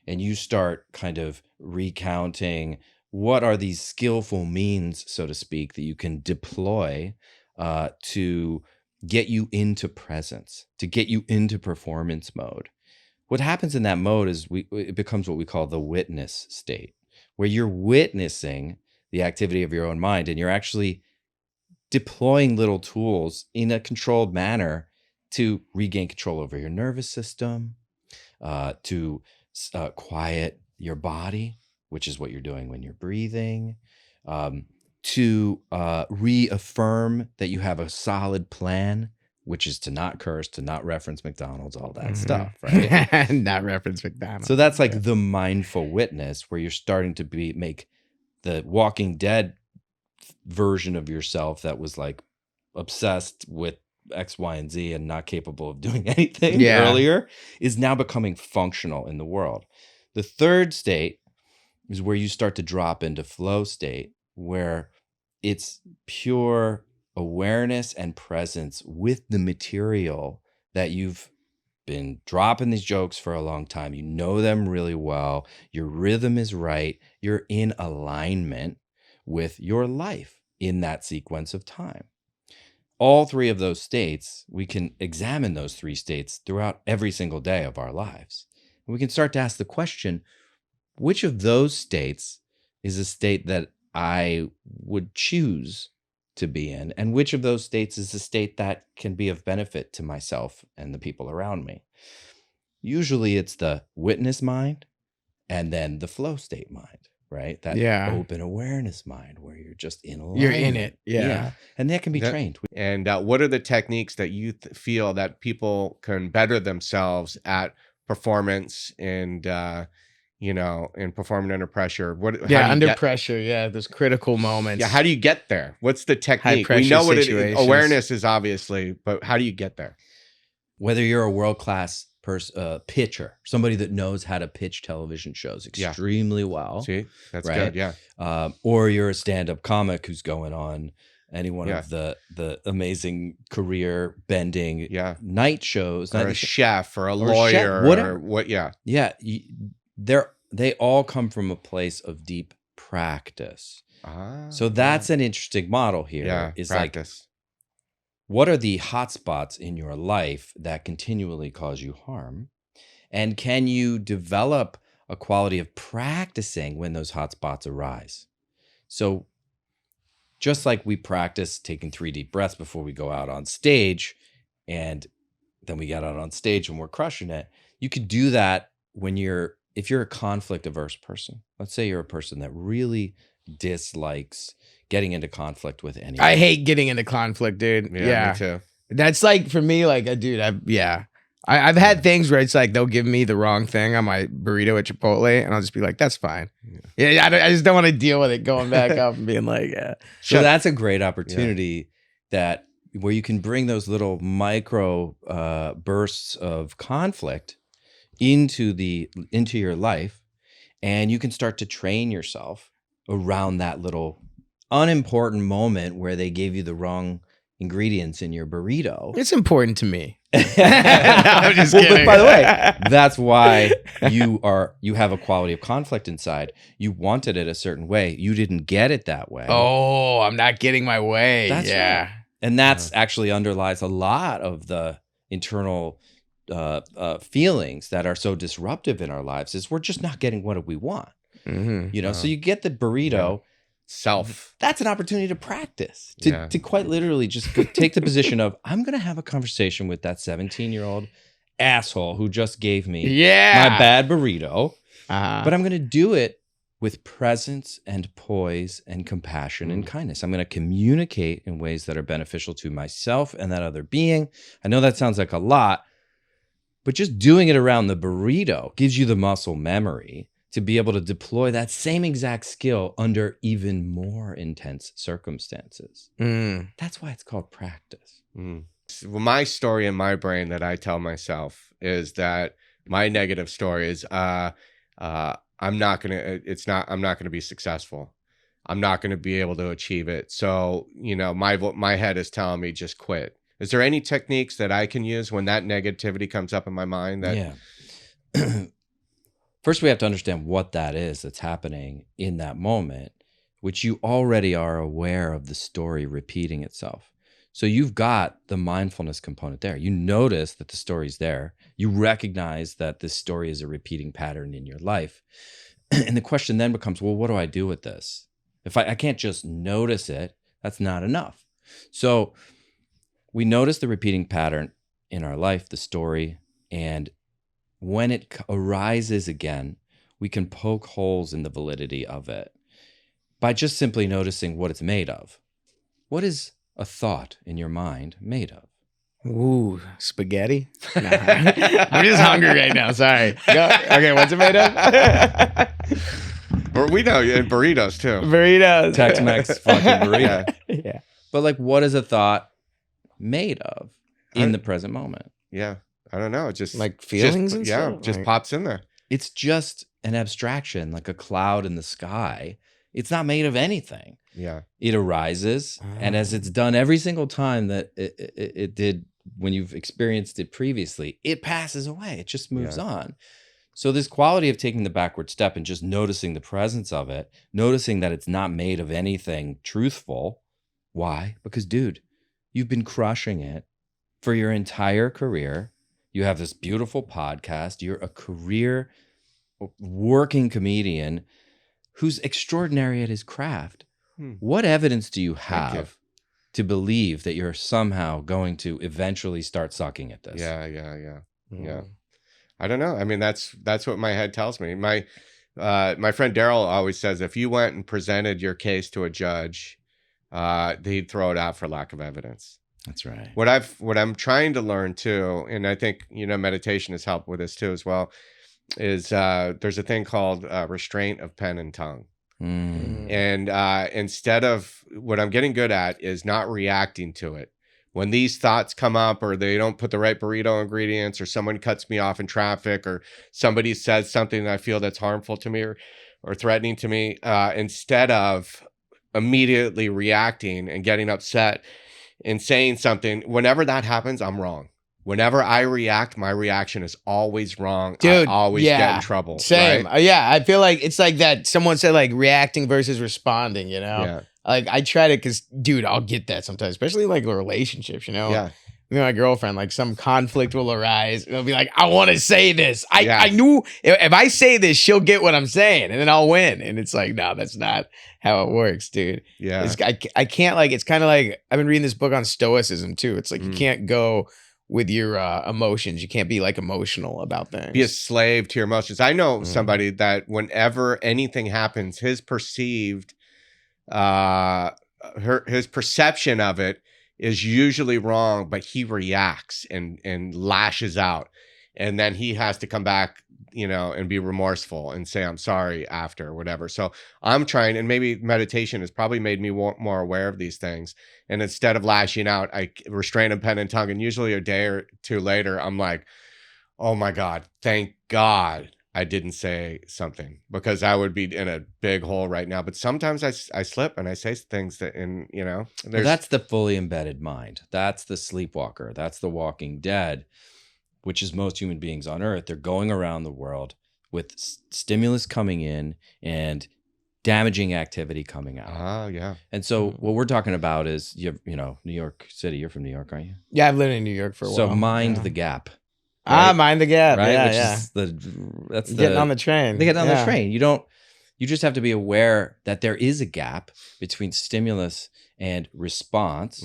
Speaker 4: and you start kind of recounting what are these skillful means, so to speak, that you can deploy to get you into presence, to get you into performance mode. What happens in that mode is it becomes what we call the witness state, where you're witnessing the activity of your own mind and you're actually deploying little tools in a controlled manner to regain control over your nervous system, to quiet your body, which is what you're doing when you're breathing, to reaffirm that you have a solid plan, which is to not curse, to not reference McDonald's, all that stuff, right?
Speaker 1: Not reference McDonald's.
Speaker 4: So that's like the mindful witness, where you're starting to make the Walking Dead version of yourself that was like obsessed with X, Y, and Z and not capable of doing anything earlier, is now becoming functional in the world. The third state is where you start to drop into flow state, where it's pure awareness and presence with the material that you've been dropping these jokes for a long time. You know them really well. Your rhythm is right. You're in alignment with your life in that sequence of time. All 3 of those states, we can examine those 3 states throughout every single day of our lives. And we can start to ask the question, which of those states is a state that I would choose to be in? And which of those states is a state that can be of benefit to myself and the people around me? Usually it's the witness mind and then the flow state mind, right? That open awareness mind where you're just in alignment.
Speaker 1: You're in it. Yeah.
Speaker 4: And that can be trained.
Speaker 2: And what are the techniques that you feel that people can better themselves at performance and, and performing under pressure.
Speaker 1: Under pressure. Yeah, those critical moments.
Speaker 2: Yeah, how do you get there? What's the technique? We know what it is. Awareness is obviously, but how do you get there?
Speaker 4: Whether you're a world-class pitcher, somebody that knows how to pitch television shows extremely well.
Speaker 2: See, that's good. Yeah.
Speaker 4: Or you're a stand-up comic who's going on any one of the amazing career bending night shows,
Speaker 2: or a chef, or a lawyer,
Speaker 4: whatever.
Speaker 2: Or what? Yeah.
Speaker 4: Yeah. They all come from a place of deep practice. So that's an interesting model here.
Speaker 2: Yeah,
Speaker 4: is
Speaker 2: practice.
Speaker 4: Like, what are the hot spots in your life that continually cause you harm? And can you develop a quality of practicing when those hot spots arise? So just like we practice taking 3 deep breaths before we go out on stage, and then we get out on stage and we're crushing it, you could do that if you're a conflict averse person. Let's say you're a person that really dislikes getting into conflict with anyone.
Speaker 1: I hate getting into conflict, dude.
Speaker 2: Yeah, me too.
Speaker 1: That's like, for me, like, dude, I've had things where it's like they'll give me the wrong thing on my burrito at Chipotle, and I'll just be like, that's fine. Yeah, I just don't want to deal with it going back up and being like, yeah.
Speaker 4: So that's a great opportunity where you can bring those little micro bursts of conflict into your life, and you can start to train yourself around that little unimportant moment where they gave you the wrong ingredients in your burrito.
Speaker 1: It's important to me. No, I'm just kidding.
Speaker 4: But by the way, that's why you have a quality of conflict inside. You wanted it a certain way. You didn't get it that way.
Speaker 1: Oh, I'm not getting my way.
Speaker 4: That's right. And that's actually underlies a lot of the internal feelings that are so disruptive in our lives, is we're just not getting what we want.
Speaker 1: Mm-hmm.
Speaker 4: So you get the burrito.
Speaker 2: Self.
Speaker 4: That's an opportunity to practice, to quite literally just take the position of, I'm going to have a conversation with that 17-year-old asshole who just gave me my bad burrito, but I'm going to do it with presence and poise and compassion and kindness. I'm going to communicate in ways that are beneficial to myself and that other being. I know that sounds like a lot, but just doing it around the burrito gives you the muscle memory to be able to deploy that same exact skill under even more intense circumstances. That's why it's called practice.
Speaker 2: Well, my story in my brain that I tell myself is that my negative story is I'm not gonna be successful. I'm not gonna be able to achieve it. So, my head is telling me just quit. Is there any techniques that I can use when that negativity comes up in my mind?
Speaker 4: First, we have to understand what that is that's happening in that moment, which you already are aware of the story repeating itself. So you've got the mindfulness component there. You notice that the story's there. You recognize that this story is a repeating pattern in your life. And the question then becomes, well, what do I do with this? If I can't just notice it, that's not enough. So we notice the repeating pattern in our life, the story, and when it arises again, we can poke holes in the validity of it by just simply noticing what it's made of. What is a thought in your mind made of?
Speaker 1: Ooh, spaghetti? Nah. I'm just hungry right now. Sorry. Okay, what's it made of?
Speaker 2: We know, and burritos too.
Speaker 1: Burritos.
Speaker 4: Tex-Mex fucking burrito. Yeah. But like, what is a thought made of in the present moment?
Speaker 2: Yeah. I don't know. It just
Speaker 1: like feelings and stuff?
Speaker 2: Just pops in there.
Speaker 4: It's just an abstraction, like a cloud in the sky. It's not made of anything.
Speaker 2: Yeah.
Speaker 4: It arises, and as it's done every single time that it did when you've experienced it previously, it passes away. It just moves on. So this quality of taking the backward step and just noticing the presence of it, noticing that it's not made of anything truthful. Why? Because, dude, you've been crushing it for your entire career. You have this beautiful podcast. You're a career working comedian who's extraordinary at his craft. What evidence do you have to believe that you're somehow going to eventually start sucking at this?
Speaker 2: Yeah. I don't know. I mean, that's what my head tells me. My friend Daryl always says, if you went and presented your case to a judge, he'd throw it out for lack of evidence.
Speaker 4: That's right.
Speaker 2: What I'm trying to learn too, and I think meditation has helped with this too as well, is there's a thing called restraint of pen and tongue. And instead of, what I'm getting good at is not reacting to it. When these thoughts come up, or they don't put the right burrito ingredients, or someone cuts me off in traffic, or somebody says something that I feel that's harmful to me or threatening to me, instead of immediately reacting and getting upset and saying something, whenever that happens, I'm wrong. Whenever I react, my reaction is always wrong.
Speaker 1: Dude,
Speaker 2: I always get in trouble.
Speaker 1: Same.
Speaker 2: Right?
Speaker 1: Yeah, I feel like it's like that. Someone said like reacting versus responding, you know?
Speaker 2: Yeah.
Speaker 1: Like I try to, because dude, I'll get that sometimes, especially like relationships, you know?
Speaker 2: Yeah.
Speaker 1: Me and my girlfriend, like some conflict will arise. And I'll be like, I want to say this. I knew if I say this, she'll get what I'm saying and then I'll win. And it's like, no, that's not how it works, dude.
Speaker 2: Yeah.
Speaker 1: I can't, like, it's kind of like, I've been reading this book on stoicism too. It's like, you can't go with your emotions. You can't be like emotional about things.
Speaker 2: Be a slave to your emotions. I know somebody that whenever anything happens, his perceived, his perception of it is usually wrong, but he reacts and lashes out. And then he has to come back, you know, and be remorseful and say, I'm sorry after, or whatever. So I'm trying, and maybe meditation has probably made me more aware of these things. And instead of lashing out, I restrain a pen and tongue. And usually a day or two later, I'm like, oh my God, thank God I didn't say something, because I would be in a big hole right now. But sometimes I slip and I say things that, you know,
Speaker 4: well, that's the fully embedded mind. That's the sleepwalker. That's the walking dead, which is most human beings on earth. They're going around the world with stimulus coming in and damaging activity coming out.
Speaker 2: Oh, yeah.
Speaker 4: And so what we're talking about is, you know, New York City. You're from New York, aren't you?
Speaker 1: Yeah, I've lived in New York for a while.
Speaker 4: So mind the gap.
Speaker 1: Right? Mind the gap.
Speaker 4: Right?
Speaker 1: Yeah,
Speaker 4: Which
Speaker 1: yeah.
Speaker 4: is that's
Speaker 1: getting on the train.
Speaker 4: They get on the train. You just have to be aware that there is a gap between stimulus and response.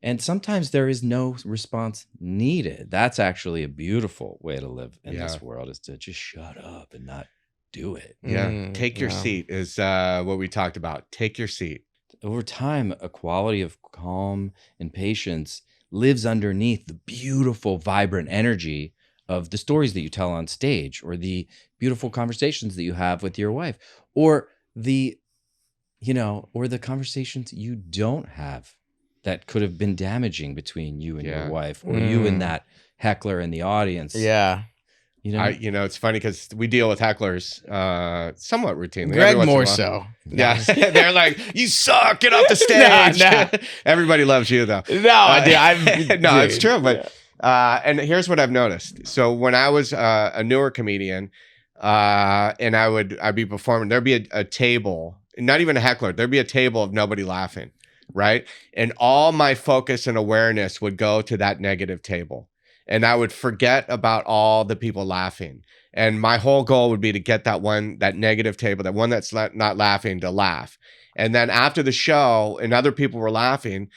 Speaker 4: And sometimes there is no response needed. That's actually a beautiful way to live in this world, is to just shut up and not do it.
Speaker 2: Yeah. Take your seat is what we talked about. Take your seat.
Speaker 4: Over time, a quality of calm and patience lives underneath the beautiful, vibrant energy of the stories that you tell on stage, or the beautiful conversations that you have with your wife, or the conversations you don't have that could have been damaging between you and your wife, or you and that heckler in the audience.
Speaker 1: Yeah.
Speaker 2: You know, it's funny because we deal with hecklers somewhat routinely.
Speaker 1: Greg more so.
Speaker 2: Yeah. They're like, you suck, get off the stage.
Speaker 1: Nah.
Speaker 2: Everybody loves you though.
Speaker 1: No,
Speaker 2: no, it's true. But and here's what I've noticed. So when I was a newer comedian, and I'd be performing, there'd be a table, not even a heckler, there'd be a table of nobody laughing, right? And all my focus and awareness would go to that negative table. And I would forget about all the people laughing. And my whole goal would be to get that negative table, that one that's not laughing, to laugh. And then after the show and other people were laughing,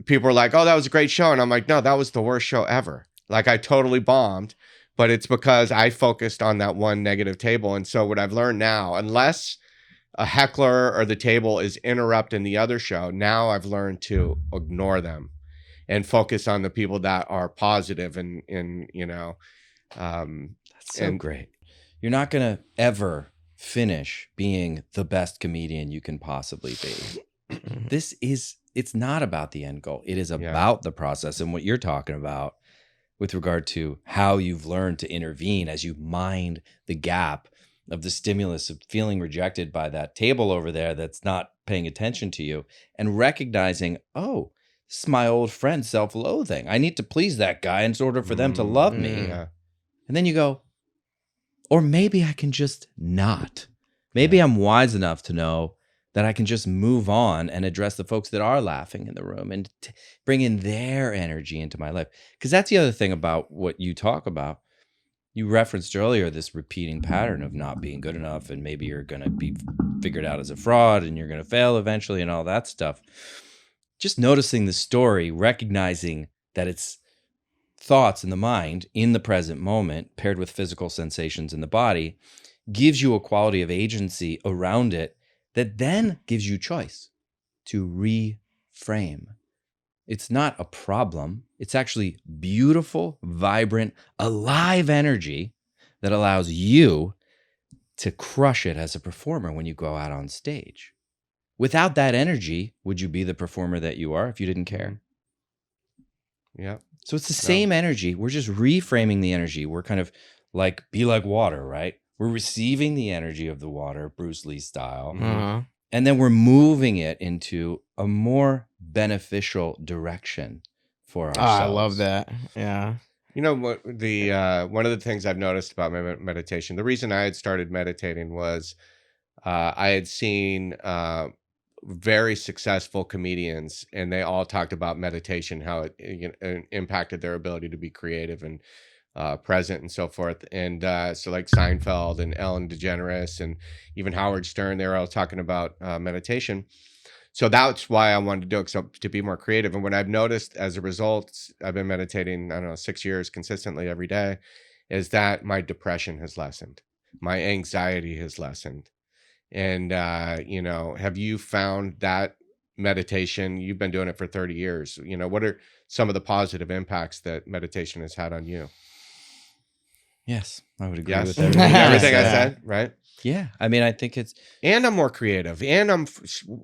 Speaker 2: people were like, oh, that was a great show. And I'm like, no, that was the worst show ever. Like, I totally bombed, but it's because I focused on that one negative table. And so what I've learned now, unless a heckler or the table is interrupting the other show, now I've learned to ignore them and focus on the people that are positive and you know.
Speaker 4: That's so great. You're not going to ever finish being the best comedian you can possibly be. It's not about the end goal. It is about the process. And what you're talking about with regard to how you've learned to intervene as you mind the gap of the stimulus of feeling rejected by that table over there that's not paying attention to you, and recognizing, oh, this is my old friend self-loathing. I need to please that guy in order for them to love me.
Speaker 2: Yeah.
Speaker 4: And then you go, or maybe I can just not. Maybe I'm wise enough to know that I can just move on and address the folks that are laughing in the room and bring in their energy into my life. Because that's the other thing about what you talk about. You referenced earlier this repeating pattern of not being good enough, and maybe you're going to be figured out as a fraud and you're going to fail eventually and all that stuff. Just noticing the story, recognizing that it's thoughts in the mind in the present moment paired with physical sensations in the body gives you a quality of agency around it that then gives you choice to reframe. It's not a problem. It's actually beautiful, vibrant, alive energy that allows you to crush it as a performer when you go out on stage. Without that energy, would you be the performer that you are if you didn't care?
Speaker 2: Yeah.
Speaker 4: So it's the same energy. We're just reframing the energy. We're kind of like, be like water, right? We're receiving the energy of the water, Bruce Lee style, and then we're moving it into a more beneficial direction for ourselves.
Speaker 1: I love that. Yeah.
Speaker 2: You know what, the one of the things I've noticed about my meditation, the reason I had started meditating was I had seen very successful comedians, and they all talked about meditation, how it impacted their ability to be creative and present and so forth. And so like Seinfeld and Ellen DeGeneres and even Howard Stern, they were all talking about meditation. So that's why I wanted to do it, so to be more creative. And what I've noticed as a result, I've been meditating, I don't know, 6 years consistently every day, is that my depression has lessened. My anxiety has lessened. And, have you found that meditation, you've been doing it for 30 years, what are some of the positive impacts that meditation has had on you?
Speaker 4: Yes, I would agree
Speaker 2: Yes.
Speaker 4: with everything.
Speaker 2: Everything I said, right?
Speaker 4: Yeah, I mean, I think it's...
Speaker 2: And I'm more creative, and I'm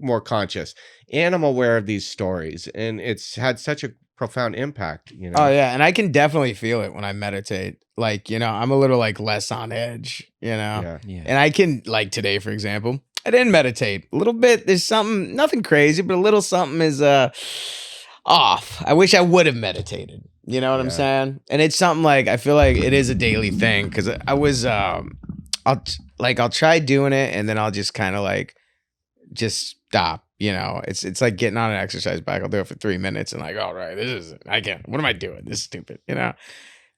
Speaker 2: more conscious, and I'm aware of these stories, and it's had such a profound impact,
Speaker 1: Oh yeah, and I can definitely feel it when I meditate. Like, I'm a little like less on edge,
Speaker 2: Yeah.
Speaker 1: And I can, like today, for example, I didn't meditate. A little bit, there's something, nothing crazy, but a little something is off. I wish I would have meditated. You know what I'm saying? And it's something like, I feel like it is a daily thing, because I was I'll try doing it, and then I'll just kind of like just stop. It's like getting on an exercise bike. I'll do it for 3 minutes and like, all right, I can't. What am I doing? This is stupid.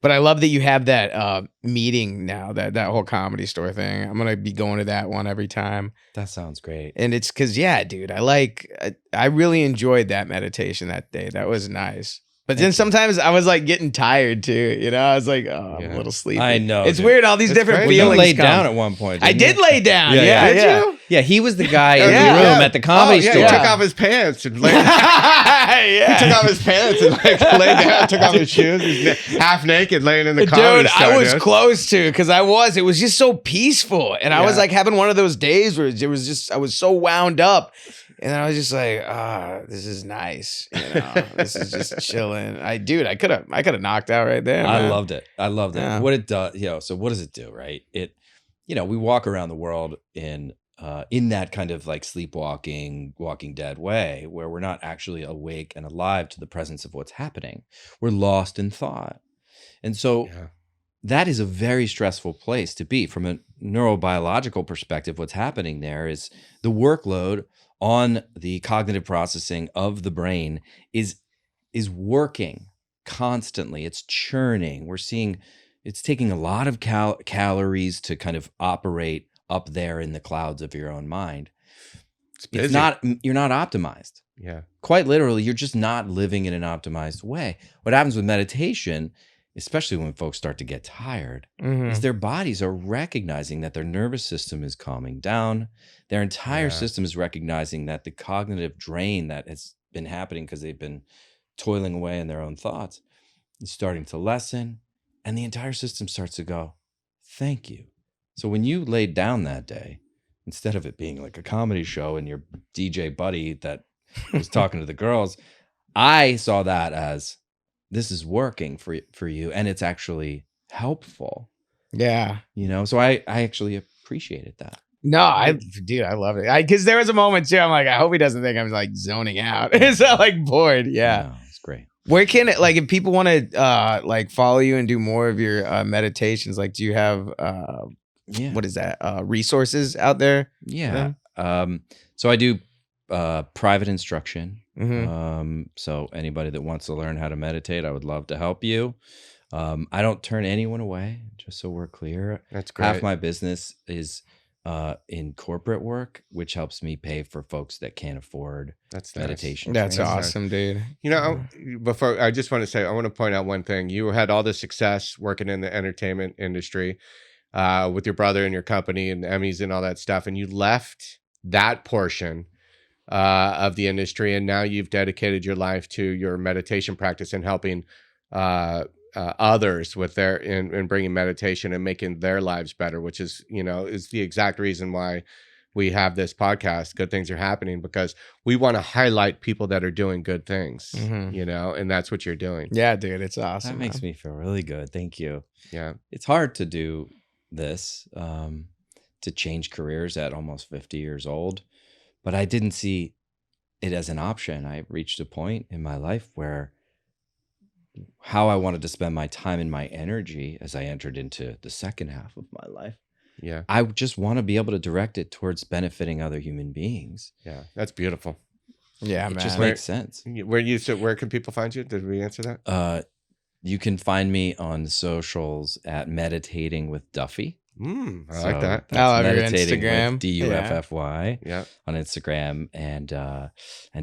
Speaker 1: But I love that you have that meeting now, that whole Comedy Store thing. I'm gonna be going to that one every time.
Speaker 4: That sounds great.
Speaker 1: And it's because, yeah, dude, I really enjoyed that meditation that day. That was nice. But then sometimes I was like getting tired too, I was like, I'm a little sleepy.
Speaker 4: I know.
Speaker 1: It's
Speaker 4: dude.
Speaker 1: weird. All these different
Speaker 2: crazy.
Speaker 1: feelings.
Speaker 4: You laid
Speaker 1: come.
Speaker 4: down at one point.
Speaker 1: I did lay down.
Speaker 4: Yeah,
Speaker 1: Yeah.
Speaker 2: Did you?
Speaker 4: Yeah, he was the guy in
Speaker 1: Yeah.
Speaker 4: the room at the Comedy
Speaker 2: He
Speaker 4: Store.
Speaker 2: took off his pants and laid
Speaker 1: Yeah.
Speaker 2: He took off his pants and like laid down, took off his shoes, he's half naked laying in the Comedy
Speaker 1: Dude,
Speaker 2: Store.
Speaker 1: I was close to, because it was just so peaceful. And I was like having one of those days where I was so wound up. And I was just like, this is nice. This is just chilling. I could have knocked out right there.
Speaker 4: I
Speaker 1: man.
Speaker 4: loved it.
Speaker 1: Yeah.
Speaker 4: What it does, so what does it do, right? We walk around the world in that kind of like sleepwalking, Walking Dead way, where we're not actually awake and alive to the presence of what's happening. We're lost in thought. And so that is a very stressful place to be. From a neurobiological perspective, what's happening there is the workload on the cognitive processing of the brain is working constantly. It's churning. We're seeing it's taking a lot of calories to kind of operate up there in the clouds of your own mind. You're not optimized.
Speaker 2: Yeah.
Speaker 4: Quite literally, you're just not living in an optimized way. What happens with meditation, especially when folks start to get tired, is their bodies are recognizing that their nervous system is calming down. Their entire system is recognizing that the cognitive drain that has been happening because they've been toiling away in their own thoughts is starting to lessen. And the entire system starts to go, thank you. So when you laid down that day, instead of it being like a comedy show and your DJ buddy that was talking to the girls, I saw that as, this is working for you, and it's actually helpful.
Speaker 1: Yeah.
Speaker 4: So I actually appreciated that.
Speaker 1: No, I love it. Because there was a moment too, I'm like, I hope he doesn't think I'm like zoning out. It's not like bored. Yeah.
Speaker 4: No, it's great.
Speaker 1: Where can it, like, if people want to like follow you and do more of your meditations, like, do you have what is that, resources out there?
Speaker 4: Yeah. So I do private instruction.
Speaker 1: Mm-hmm.
Speaker 4: So anybody that wants to learn how to meditate, I would love to help you. I don't turn anyone away, just so we're clear.
Speaker 2: That's great.
Speaker 4: Half my business is in corporate work, which helps me pay for folks that can't afford meditation.
Speaker 1: That's
Speaker 4: training.
Speaker 1: awesome, dude.
Speaker 2: Before, I just want to say, I want to point out one thing. You had all the success working in the entertainment industry with your brother and your company and Emmys and all that stuff, and you left that portion of the industry, and now you've dedicated your life to your meditation practice and helping others with their in bringing meditation and making their lives better, which is is the exact reason why we have this podcast, Good Things Are Happening, because we want to highlight people that are doing good things, and that's what you're doing.
Speaker 1: Yeah, dude, it's awesome.
Speaker 4: That makes me feel really good. Thank you.
Speaker 2: Yeah.
Speaker 4: It's hard to do this, to change careers at almost 50 years old, but I didn't see it as an option. I reached a point in my life where how I wanted to spend my time and my energy as I entered into the second half of my life.
Speaker 2: Yeah.
Speaker 4: I just want to be able to direct it towards benefiting other human beings.
Speaker 2: Yeah. That's beautiful.
Speaker 1: Yeah,
Speaker 4: It
Speaker 1: man.
Speaker 4: just makes sense.
Speaker 2: Where can people find you? Did we answer that?
Speaker 4: You can find me on socials at Meditating with Duffy.
Speaker 2: I like that.
Speaker 1: I love your
Speaker 4: Meditating
Speaker 1: Instagram.
Speaker 4: with Duffy
Speaker 2: Yeah.
Speaker 4: on Instagram and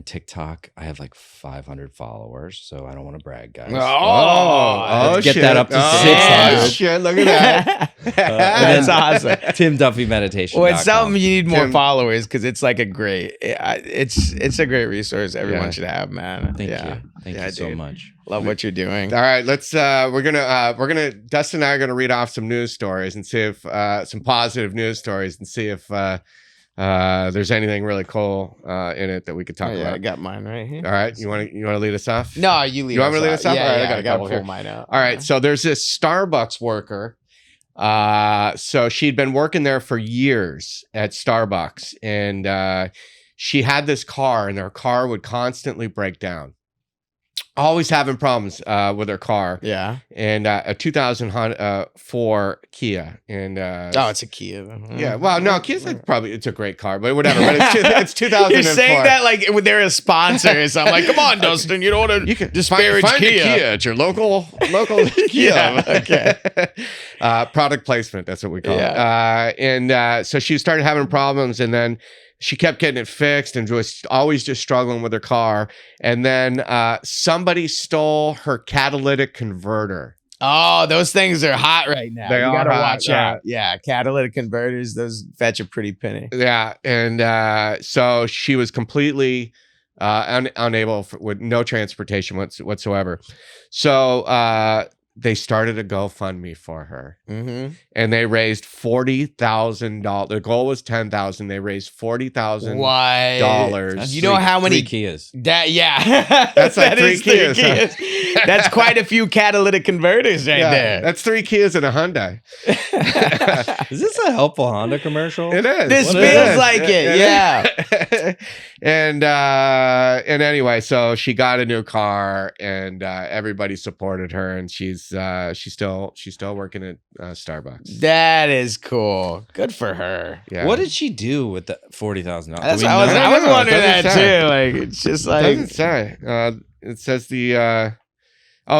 Speaker 4: TikTok. I have like 500 followers, so I don't want to brag, guys.
Speaker 1: Oh,
Speaker 4: get
Speaker 2: shit.
Speaker 4: that up to 600.
Speaker 2: Shit, look at that.
Speaker 1: That's awesome.
Speaker 4: Tim Duffy Meditation.
Speaker 1: Well, it's something you need more
Speaker 2: Tim.
Speaker 1: followers because it's like a great. It's a great resource everyone should have, man.
Speaker 4: Thank
Speaker 1: yeah.
Speaker 4: you. Thank you so much.
Speaker 1: Love what you're doing.
Speaker 2: All right, let's we're gonna Dustin and I are gonna read off some news stories and see if some positive news stories and see if there's anything really cool in it that we could talk
Speaker 1: I
Speaker 2: about.
Speaker 1: got mine right here.
Speaker 2: All right, you want to lead us off?
Speaker 1: No, you lead.
Speaker 2: You want me to lead us off?
Speaker 1: Yeah,
Speaker 2: All right,
Speaker 1: yeah,
Speaker 2: I got a couple
Speaker 1: pull
Speaker 2: here.
Speaker 1: mine out.
Speaker 2: All right, so there's this Starbucks worker. So she'd been working there for years at Starbucks, and she had this car, and her car would constantly break down. Always having problems with her car.
Speaker 1: Yeah.
Speaker 2: And a 2004 Kia. And
Speaker 1: it's a Kia.
Speaker 2: yeah. Well, no, Kia's it's a great car, but whatever. But it's 2004.
Speaker 1: You're saying that like they're a sponsor. So I'm like, come on, Dustin, you don't want to disparage
Speaker 2: find
Speaker 1: Kia.
Speaker 2: a Kia at your local Kia.
Speaker 1: Yeah, okay.
Speaker 2: Product placement. That's what we call it. And so she started having problems, and then she kept getting it fixed and was always just struggling with her car. And then somebody stole her catalytic converter.
Speaker 1: Oh, those things are hot right now.
Speaker 2: They
Speaker 1: you
Speaker 2: are
Speaker 1: gotta
Speaker 2: hot,
Speaker 1: watch out. Yeah, catalytic converters, those fetch a pretty penny.
Speaker 2: Yeah. And so she was completely unable with no transportation whatsoever. So they started a GoFundMe for her, and they raised $40,000. The goal was $10,000. They raised $40,000.
Speaker 1: You know how many
Speaker 4: Kias?
Speaker 2: That's like three Kias. Huh?
Speaker 1: That's quite a few catalytic converters there.
Speaker 2: That's 3 Kias and a Hyundai.
Speaker 4: Is this a helpful Honda commercial?
Speaker 2: It is.
Speaker 1: This feels like it. Yeah.
Speaker 2: And anyway, so she got a new car, and everybody supported her, and she's still working at Starbucks.
Speaker 1: That is cool. Good for her.
Speaker 2: Yeah.
Speaker 4: What did she do with the $40,000?
Speaker 1: That's I was wondering that too. Like it's just like
Speaker 2: it doesn't say. It says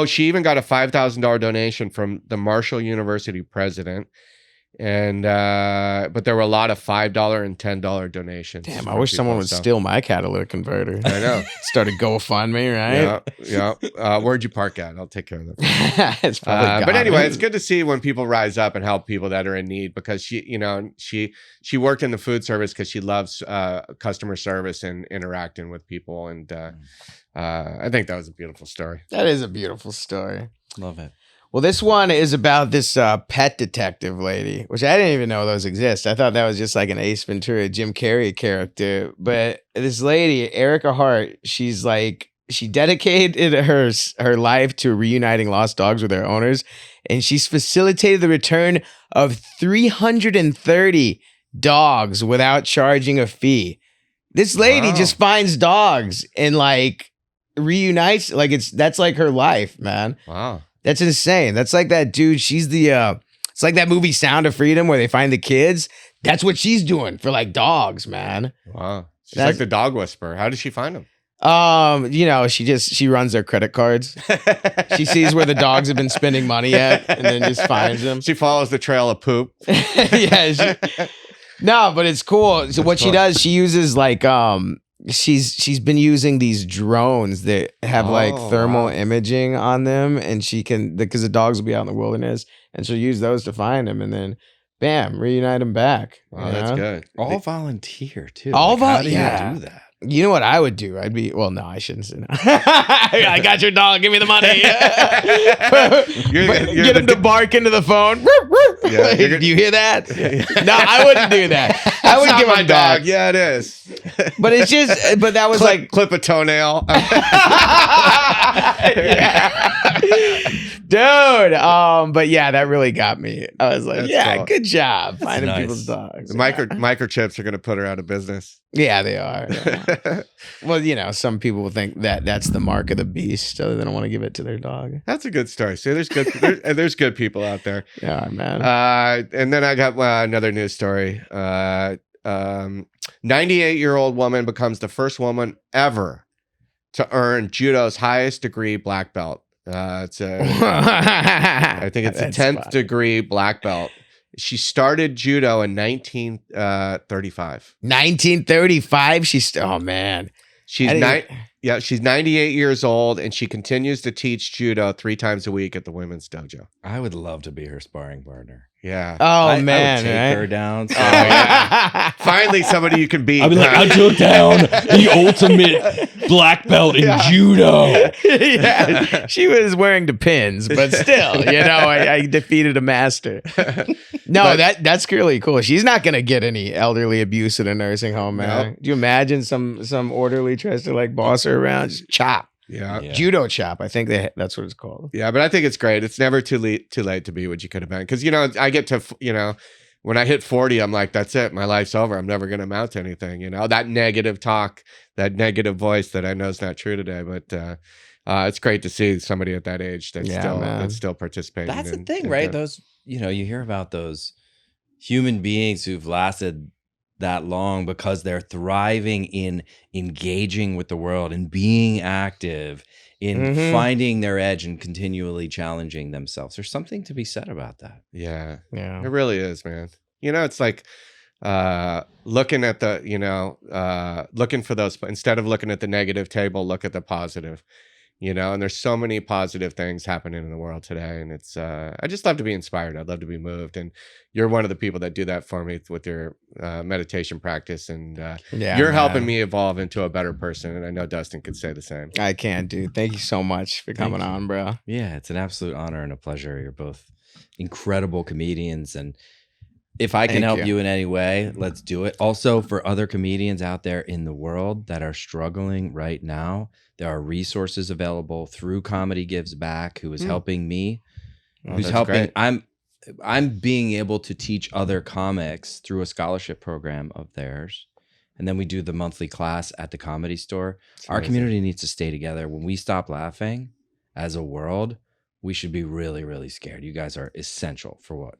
Speaker 2: she even got a $5,000 donation from the Marshall University president. And but there were a lot of $5 and $10 donations.
Speaker 1: Damn, I wish someone would steal my catalytic converter.
Speaker 2: I know.
Speaker 1: Start a GoFundMe, right?
Speaker 2: Yeah. Where'd you park at? I'll take care of that.
Speaker 1: It's probably
Speaker 2: but anyway, it's good to see when people rise up and help people that are in need, because she worked in the food service because she loves customer service and interacting with people, and I think that was a beautiful story.
Speaker 1: That is a beautiful story.
Speaker 4: Love it.
Speaker 1: Well, this one is about this pet detective lady, which I didn't even know those exist. I thought that was just like an Ace Ventura, Jim Carrey character. But this lady, Erica Hart, she dedicated her life to reuniting lost dogs with their owners, and she's facilitated the return of 330 dogs without charging a fee. This lady just finds dogs and like reunites, that's like her life, man.
Speaker 2: Wow.
Speaker 1: That's insane. That's like that dude. She's it's like that movie Sound of Freedom where they find the kids. That's what she's doing for like dogs, man.
Speaker 2: Wow. She's like the dog whisperer. How did she find them?
Speaker 1: She runs their credit cards. She sees where the dogs have been spending money at and then just finds them.
Speaker 2: She follows the trail of poop.
Speaker 1: Yeah. No, but it's cool. So what she does, she uses like, she's been using these drones that have like thermal imaging on them, and she can, because the dogs will be out in the wilderness, and she'll use those to find them, and then bam, reunite them back.
Speaker 2: Wow, that's good.
Speaker 4: All volunteer too.
Speaker 1: How
Speaker 4: do you do that?
Speaker 1: You know what I would do? No, I shouldn't say no. I got your dog. Give me the money. Get him to bark into the phone.
Speaker 2: Yeah,
Speaker 1: do you hear that? No, I wouldn't do that. I would give him
Speaker 2: my
Speaker 1: a dog.
Speaker 2: Yeah, it is.
Speaker 1: But it's just, but that was
Speaker 2: clip a toenail.
Speaker 1: Dude, but yeah, that really got me. I was like,
Speaker 2: That's cool.
Speaker 1: Good job finding
Speaker 4: nice.
Speaker 1: people's dogs.
Speaker 2: Microchips are going to put her out of business.
Speaker 1: Yeah, they are. Yeah. Well, some people will think that that's the mark of the beast, so they don't want to give it to their dog.
Speaker 2: That's a good story. See, there's good people out there.
Speaker 1: Yeah, man.
Speaker 2: And then I got another news story. 98-year-old woman becomes the first woman ever to earn judo's highest degree black belt. I think it's a 10th degree black belt. She started judo in 1935.
Speaker 1: 1935. Oh man.
Speaker 2: She's 98 years old, and she continues to teach judo 3 times a week at the women's dojo.
Speaker 4: I would love to be her sparring partner.
Speaker 2: Yeah.
Speaker 1: Oh man,
Speaker 4: I would take her down. So
Speaker 2: Finally, somebody you can beat.
Speaker 3: I'd be like, I took down the ultimate black belt in judo.
Speaker 1: Yeah, she was wearing the pins, but still, I defeated a master. No, that's really cool. She's not gonna get any elderly abuse in a nursing home, man.
Speaker 2: Nope.
Speaker 1: Do you imagine some orderly tries to boss her around, just chop?
Speaker 2: Yeah.
Speaker 1: Judo chop. I think that's what it's called.
Speaker 2: Yeah, but I think it's great. It's never too late to be what you could have been. Because I get to when I hit 40, I'm like, that's it. My life's over. I'm never going to amount to anything. That negative talk, that negative voice that I know is not true today. But it's great to see somebody at that age that's still participating.
Speaker 4: that's the thing, right? Those you hear about those human beings who've lasted that long because they're thriving in engaging with the world and being active in finding their edge and continually challenging themselves. There's something to be said about that.
Speaker 2: Yeah.
Speaker 1: Yeah.
Speaker 2: It really is, man. It's like looking at the, looking for those, instead of looking at the negative table, look at the positive. And there's so many positive things happening in the world today. And it's, I just love to be inspired. I'd love to be moved. And you're one of the people that do that for me with your meditation practice. And you're helping me evolve into a better person. And I know Dustin could say the same.
Speaker 1: I can, dude. Thank you so much for coming on, bro.
Speaker 4: Yeah, it's an absolute honor and a pleasure. You're both incredible comedians. And if I can help you in any way, let's do it. Also, for other comedians out there in the world that are struggling right now, there are resources available through Comedy Gives Back, who is helping me, who's helping. Great. I'm being able to teach other comics through a scholarship program of theirs. And then we do the monthly class at the Comedy Store. Our community needs to stay together. When we stop laughing as a world, we should be really, really scared. You guys are essential for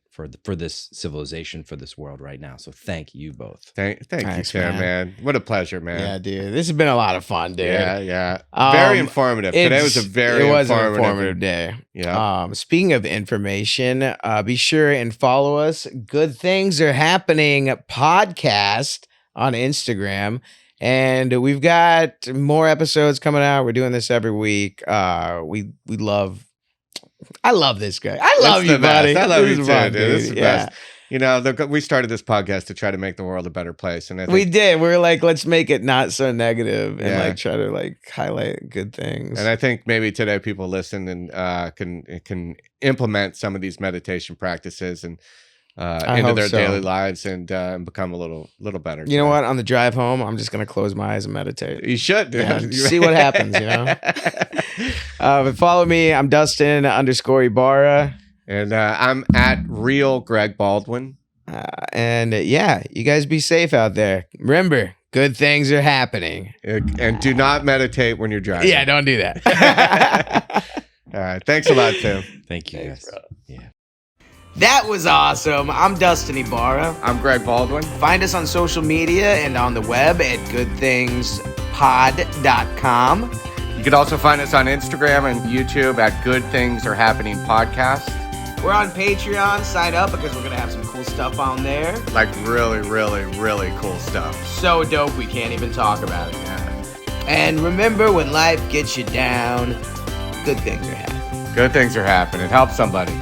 Speaker 4: this civilization, for this world right now. So thank you both.
Speaker 2: Thank you, Tim, man. What a pleasure, man.
Speaker 1: Yeah, dude. This has been a lot of fun, dude.
Speaker 2: Yeah. Very informative. Today was a very informative
Speaker 1: day.
Speaker 2: Yeah.
Speaker 1: Speaking of information, be sure and follow us. Good Things Are Happening podcast on Instagram. And we've got more episodes coming out. We're doing this every week. I love this guy. I love you, buddy.
Speaker 2: I love you too, dude. This is the best. We started this podcast to try to make the world a better place, and I think
Speaker 1: we did. We were like, let's make it not so negative and try to highlight good things.
Speaker 2: And I think maybe today people listen and can implement some of these meditation practices and into their daily lives and become a little better.
Speaker 1: You know what? On the drive home, I'm just gonna close my eyes and meditate.
Speaker 2: You should, dude.
Speaker 1: Yeah, see what happens. But follow me. I'm Dustin _Ibarra,
Speaker 2: and I'm at Real Greg Baldwin.
Speaker 1: And you guys be safe out there. Remember, good things are happening.
Speaker 2: And do not meditate when you're driving.
Speaker 1: Yeah, don't do that.
Speaker 2: All right. Thanks a lot, Tim.
Speaker 4: Thank you,
Speaker 1: Thanks,
Speaker 4: guys.
Speaker 1: bro.
Speaker 4: Yeah.
Speaker 1: That was awesome. I'm Dustin Ibarra.
Speaker 2: I'm Greg Baldwin.
Speaker 1: Find us on social media and on the web at goodthingspod.com.
Speaker 2: You can also find us on Instagram and YouTube at Good Things Are Happening Podcast.
Speaker 1: We're on Patreon. Sign up because we're going to have some cool stuff on there.
Speaker 2: Like really, really, really cool stuff.
Speaker 1: So dope we can't even talk about it. Yeah. And remember, when life gets you down, good things are happening.
Speaker 2: Good things are happening. Help somebody.